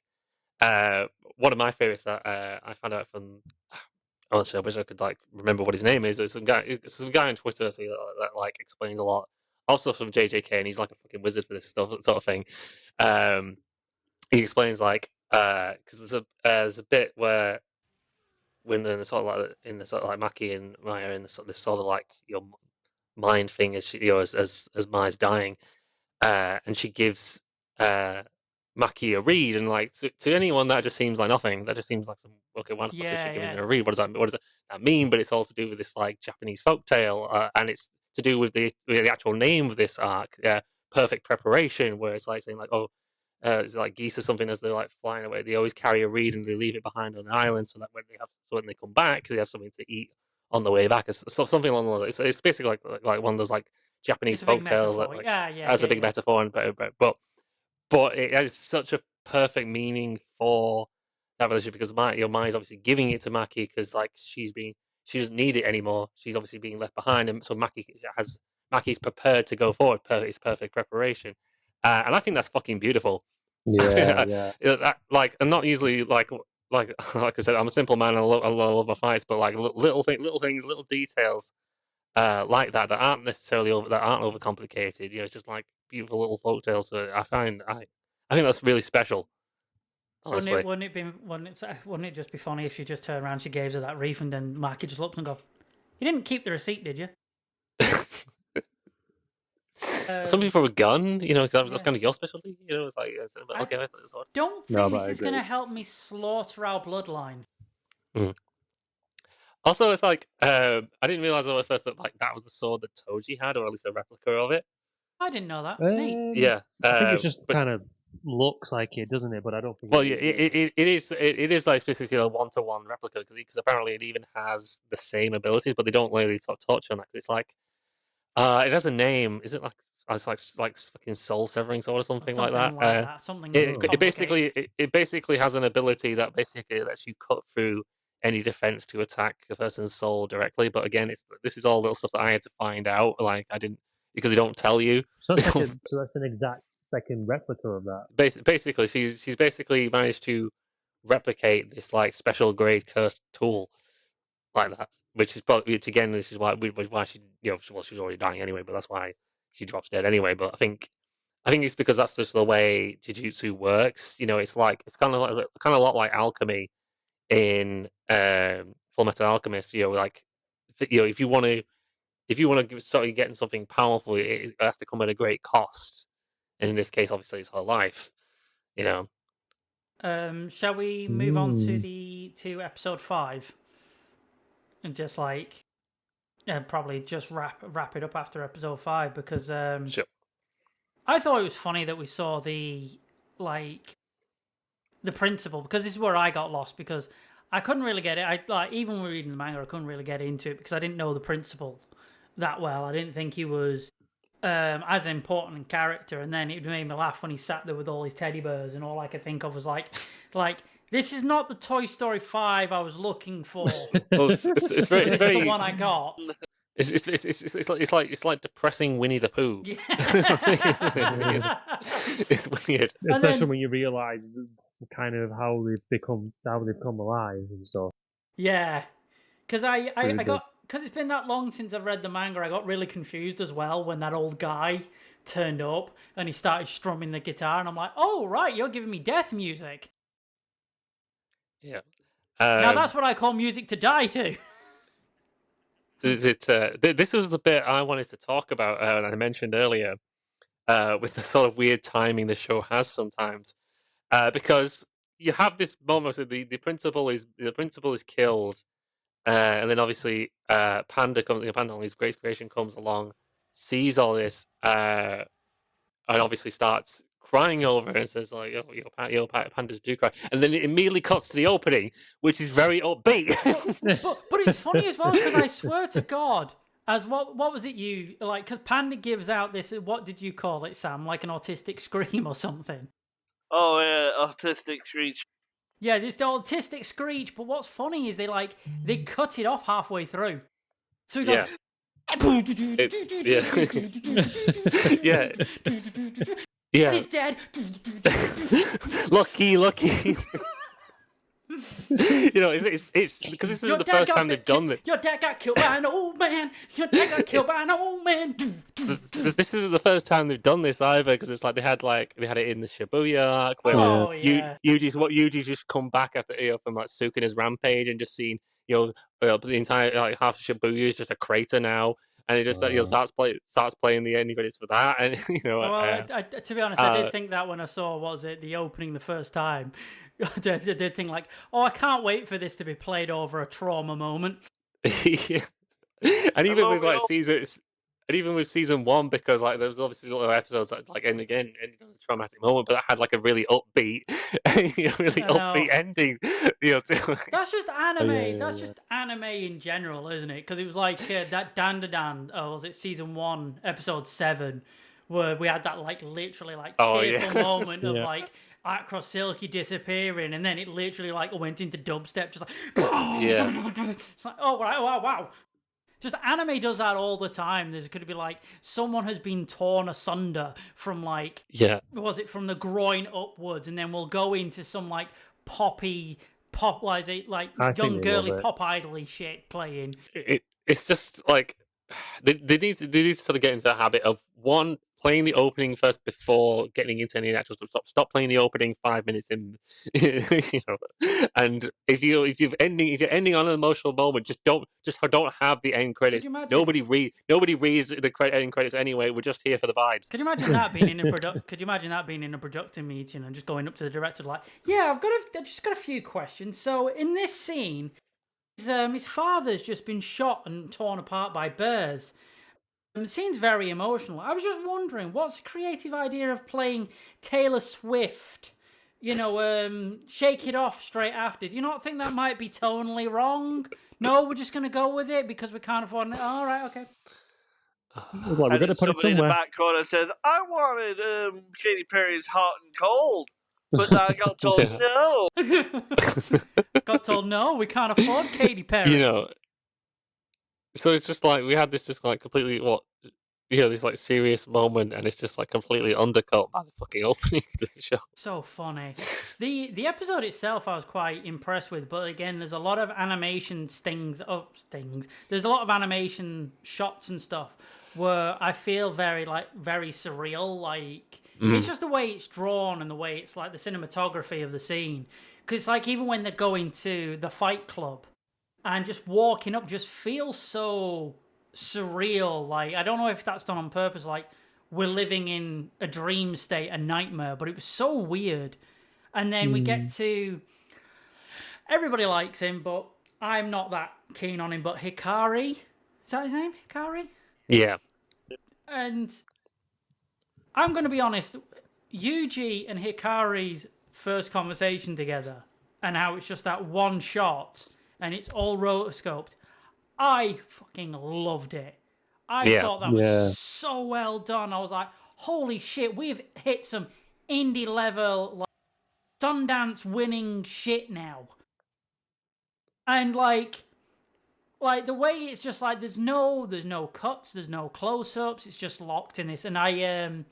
Like one of my favorites that I found out from. Honestly, I wish I could like remember what his name is. It's some guy on Twitter that like explains a lot of stuff from JJK, and he's like a fucking wizard for this stuff sort of thing. He explains like because there's a bit where when they're in the sort of like Maki and Maya in this sort of like mind thing as as Maya's dying, and she gives Maki a read, and like to anyone that just seems like nothing. That just seems like some okay. Why the fuck is she giving her a read? What does that mean? But it's all to do with this like Japanese folktale, and it's to do with the actual name of this arc, perfect preparation, where it's like saying like it's like geese or something as they're like flying away. They always carry a reed and they leave it behind on an island so that when they come back, they have something to eat on the way back. So something along those lines. It's basically like one of those like Japanese folktales that like has a big metaphor, and but it has such a perfect meaning for that relationship because your mind's obviously giving it to Maki because like she doesn't need it anymore. She's obviously being left behind, and so Maki's prepared to go forward. It's perfect preparation, and I think that's fucking beautiful. Yeah. Like I'm not usually like I said, I'm a simple man and I love my fights, but like little things, little details like that aren't necessarily overcomplicated. It's just like beautiful little folktales. So I think that's really special. Honestly, Wouldn't it just be funny if she just turned around, she gave her that reef, and then Maki just looked and go, "You didn't keep the receipt, did you?" something for a gun, because that's kind of your specialty. It's like okay, that's odd. Don't think this is going to help me slaughter our bloodline. Also, it's like I didn't realize at first that like that was the sword that Toji had, or at least a replica of it. I didn't know that. Yeah, I think it just kind of looks like it, doesn't it? But I don't think. Well, it is like specifically a 1-to-1 replica because apparently it even has the same abilities, but they don't really touch on that. It's like it has a name. Is it like it's like fucking soul severing sword or something like that? It basically has an ability that basically lets you cut through any defense to attack a person's soul directly. But again, this is all little stuff that I had to find out. Like I didn't because they don't tell you. So that's an exact second replica of that. Basically, she's basically managed to replicate this like special grade cursed tool like that, which again, this is why she well she's already dying anyway, but that's why she drops dead anyway. But I think it's because that's just the way Jujutsu works. It's kind of a lot like alchemy in Full Metal Alchemist. Like if you want to start getting something powerful, it has to come at a great cost. And in this case, obviously, it's her life. Shall we move on to episode 5? and just like probably just wrap it up after episode 5 because Sure. I thought it was funny that we saw the principle, because this is where I got lost because I couldn't really get it. Even when reading the manga, I couldn't really get into it because I didn't know the principal that well. I didn't think he was as important in character, and then it made me laugh when he sat there with all his teddy bears, and all I could think of was like this is not the Toy Story 5 I was looking for. Well, it's very, This is the one I got. It's like depressing Winnie the Pooh. Yeah. It's weird, especially when you realise kind of how they've come alive and stuff. Yeah, because I got, because it's been that long since I've read the manga, I got really confused as well when that old guy turned up and he started strumming the guitar, and I'm like, oh right, you're giving me death music. Yeah. Now that's what I call music to die to. This was the bit I wanted to talk about, and I mentioned earlier, with the sort of weird timing the show has sometimes, because you have this moment of the principal is killed, and then obviously Panda his great creation comes along, sees all this, and obviously starts crying over it and says like, "Oh, pandas do cry," and then it immediately cuts to the opening, which is very upbeat. but it's funny as well because I swear to God, as what was it you like? Because Panda gives out this. What did you call it, Sam? Like an autistic scream or something? Oh yeah, autistic screech. Yeah, this the autistic screech. But what's funny is they cut it off halfway through, so he goes. Yeah. Yeah. Yeah. He's dead. Lucky. It's because this isn't the first time they've done this. Your dad got killed by an old man. Your dad got killed by an old man. This isn't the first time they've done this either, because it's like they had it in the Shibuya arc where Yuji just come back after from like Sukuna's rampage and just seen the entire half of Shibuya is just a crater now. And it just starts playing the ending credits for that, and to be honest, I did think that when I saw the opening the first time, I did think like, oh, I can't wait for this to be played over a trauma moment. Yeah. And even with season 1, because like there was obviously little episodes that like ending on a traumatic moment, but that had like a really upbeat, upbeat ending. That's just anime. That's just anime in general, isn't it? Because it was like that Dandadan. Oh, was it season 1, episode 7, where we had that like literally like tearful moment of like Across Silky disappearing, and then it literally like went into dubstep, just like It's like, oh wow. Just anime does that all the time. There's going to be like someone has been torn asunder from like from the groin upwards, and then we'll go into some like pop young girly pop idol-y shit playing. It's just like they need to sort of get into the habit of one, playing the opening first before getting into any actual stuff. Stop playing the opening 5 minutes in, And if you're ending on an emotional moment, just don't have the end credits. Nobody reads the end credits anyway. We're just here for the vibes. Could you imagine that being in a production meeting and just going up to the director like, yeah, I've just got a few questions. So in this scene, his father's just been shot and torn apart by bears. It seems very emotional. I was just wondering, what's the creative idea of playing Taylor Swift? Shake It Off straight after. Do you not think that might be tonally wrong? No, we're just going to go with it because we can't afford it. All right, okay. It's like, we're going to put it somewhere. In the back corner says, I wanted Katy Perry's Hot and Cold. But I got told no. Got told no, we can't afford Katy Perry. So it's just like we had this just like completely this like serious moment, and it's just like completely undercut by the fucking opening to the show. So funny. The episode itself I was quite impressed with, but again, there's a lot of animation stings. There's a lot of animation shots and stuff where I feel very surreal. Like it's just the way it's drawn and the way it's like the cinematography of the scene. Because like even when they're going to the fight club and just walking up just feels so surreal. Like I don't know if that's done on purpose. Like we're living in a dream state, a nightmare, but it was so weird. And then we get to everybody likes him, but I'm not that keen on him, but Hikari, is that his name? Hikari? Yeah. And I'm going to be honest, Yuji and Hikari's first conversation together, and how it's just that one shot, and it's all rotoscoped. I fucking loved it. I Yeah. thought that was so well done. I was like, holy shit, we've hit some indie level, like, Sundance winning shit now. And like the way it's just like there's no cuts, there's no close-ups, it's just locked in this. And I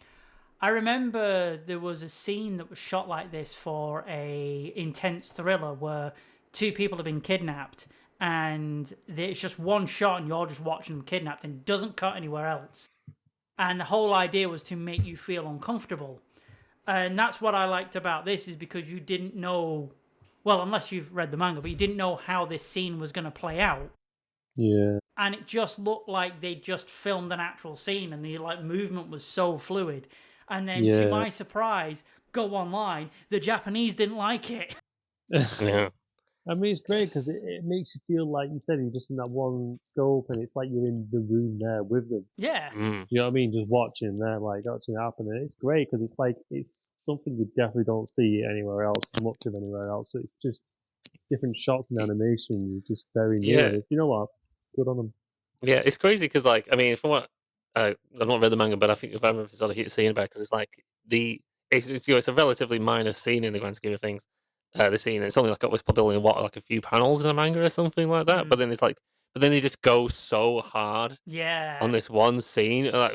remember there was a scene that was shot like this for a intense thriller where two people have been kidnapped, and it's just one shot and you're just watching them kidnapped, and it doesn't cut anywhere else. And the whole idea was to make you feel uncomfortable. And that's what I liked about this, is because you didn't know, well, unless you've read the manga, but you didn't know how this scene was going to play out. Yeah. And it just looked like they just filmed an actual scene, and the like movement was so fluid. And then, to my surprise, go online, the Japanese didn't like it. Yeah. I mean, it's great because it makes you feel like you said, you're just in that one scope, and it's like you're in the room there with them. Yeah. Mm. You know what I mean? Just watching there, like actually happening. It's great because it's like it's something you definitely don't see anywhere else, much of anywhere else. So it's just different shots and animation. It's just very new. Yeah. And you know what? Good on them. Yeah, it's crazy because, like, I mean, from what I've not read the manga, but I think if I remember, sort of keep seeing about because it's like it's a relatively minor scene in the grand scheme of things. The scene, it's only like it was probably like a few panels in the manga or something like that. But then it's like, but then they just go so hard on this one scene. Like,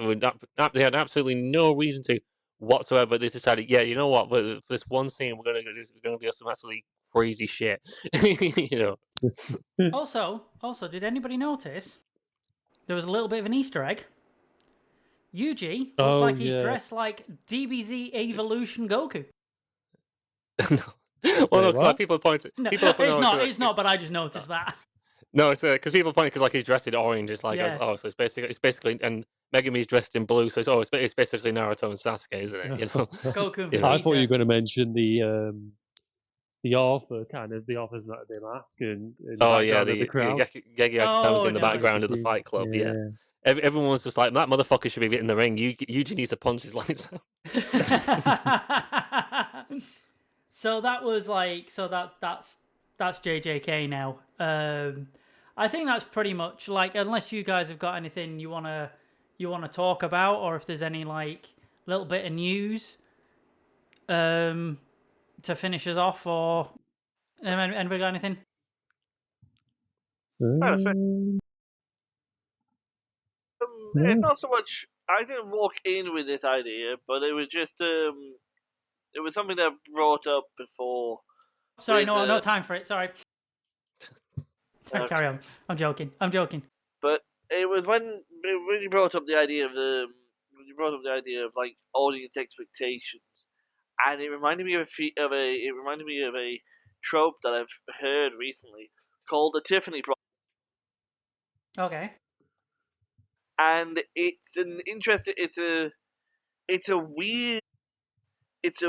they had absolutely no reason to whatsoever. But they decided, yeah, you know what? For this one scene, we're gonna do some absolutely crazy shit. You know. Also, did anybody notice there was a little bit of an Easter egg? Yuji looks like he's dressed like DBZ Evolution Goku. Well, no, because like people are pointing. No, people are pointing it's not. But I just noticed that. No, it's because people are pointing because like he's dressed in orange. It's like, Yeah. oh, so it's basically, and Megumi's dressed in blue. So it's basically Naruto and Sasuke, isn't it? You know, Goku and You know. I thought you were Vegeta. going to mention the author, kind of the author's not a mask and Oh yeah, the crowd. Gege Oh, in the no. background of the fight club. Yeah. Everyone was just like, that motherfucker should be in the ring. Yuji needs to punch his lights out. So that was like, that's JJK now. I think that's pretty much like, unless you guys have got anything you wanna talk about, or if there's any like little bit of news, to finish us off, or anybody got anything? It's not so much. I didn't walk in with this idea, but it was just it was something that I brought up before. Sorry, no time for it. Sorry. Okay. Carry on. I'm joking. But it was when you brought up the idea of like audience expectations, and it reminded me of a trope that I've heard recently called the Tiffany problem. Okay. And it's an interesting. It's a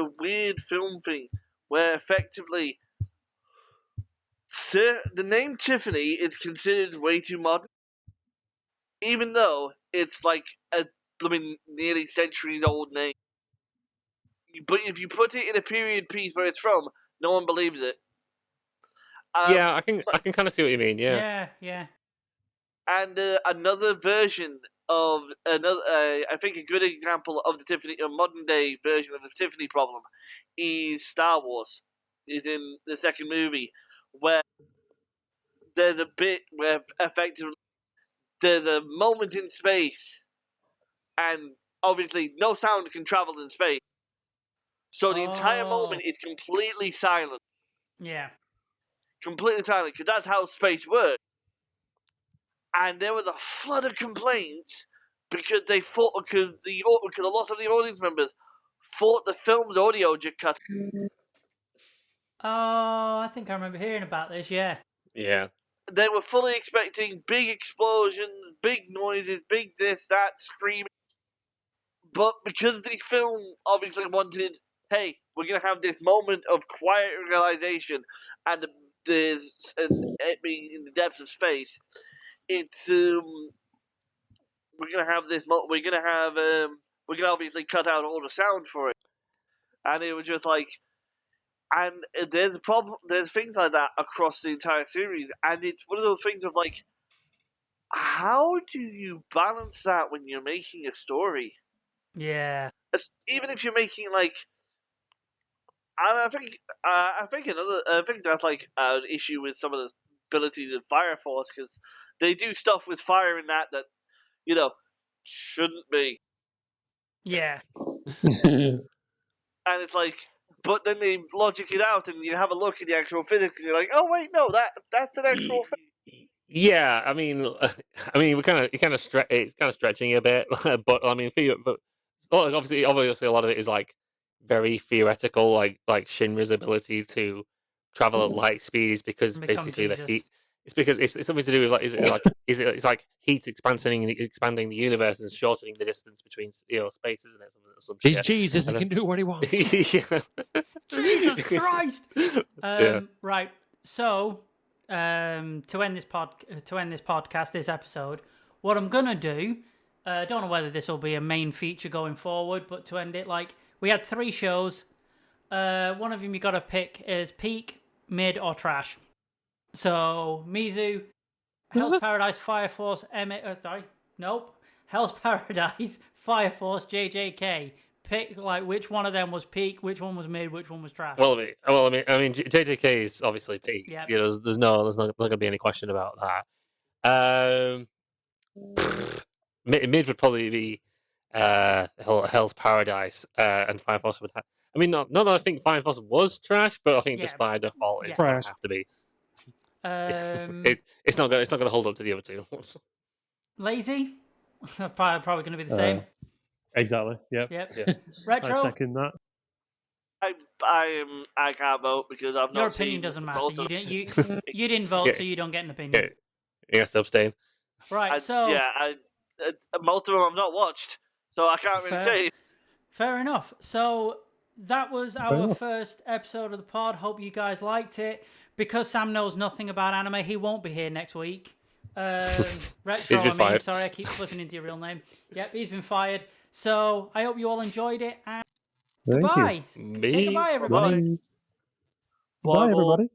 weird film thing where effectively the name Tiffany is considered way too modern, even though it's like a nearly centuries old name. But if you put it in a period piece where it's from, no one believes it. Yeah, I can kind of see what you mean. Yeah. Yeah. And another version of I think a good example of the Tiffany, a modern day version of the Tiffany problem, is Star Wars. Is in the second movie where there's a bit where effectively there's a moment in space, and obviously no sound can travel in space, so the entire moment is completely silent. Yeah. Completely silent, because that's how space works. And there was a flood of complaints because they thought because a lot of the audience members thought the film's audio just cut. Oh, I think I remember hearing about this. Yeah. Yeah. They were fully expecting big explosions, big noises, big this, that, screaming. But because the film obviously wanted, hey, we're going to have this moment of quiet realization, and there's it being in the depths of space. It's we're gonna have this. We're gonna have we're gonna obviously cut out all the sound for it, and it was just like, and there's a problem. There's things like that across the entire series, and it's one of those things of like, how do you balance that when you're making a story? Yeah. Even if you're making like, and I think that's like an issue with some of the abilities of Fire Force, because they do stuff with fire in that shouldn't be. Yeah. And it's like, but then they logic it out, and you have a look at the actual physics, and you're like, oh wait, no, that's an actual physics. Yeah, I mean, we're it's kind of stretching a bit, but I mean, but obviously, a lot of it is like very theoretical, like Shinra's ability to travel at light speed is because basically the heat. It's because it's something to do with like it's like heat expanding the universe and shortening the distance between space, isn't it? He's Jesus. He can do what he wants. Jesus Christ! Right. So, to end this podcast, this episode, what I'm gonna do, I don't know whether this will be a main feature going forward, but to end it, like, we had 3 shows. One of them you got to pick is peak, mid, or trash. So Mizu, Hell's Paradise, Fire Force, Hell's Paradise, Fire Force, JJK. Pick like which one of them was peak, which one was mid, which one was trash. Well, I mean, JJK is obviously peak. Yep. There's not going to be any question about that. Mid would probably be Hell's Paradise, and Fire Force would have. I mean, not that I think Fire Force was trash, but I think just by default it's going to have to be. It's not going to hold up to the other two. Lazy, probably going to be the same. Exactly. Yep. Yeah. Retro. I second that. I can't vote because I've not seen. Your opinion doesn't matter. You didn't vote, so you don't get an opinion. Yeah, you have to abstain. Right. Most of them I've not watched, so I can't really say. Fair enough. So that was our first episode of the pod. Hope you guys liked it. Because Sam knows nothing about anime, he won't be here next week. Retro, fired. Sorry, I keep flipping into your real name. Yep, he's been fired. So I hope you all enjoyed it. And goodbye. Say goodbye, everybody. Bye, everybody.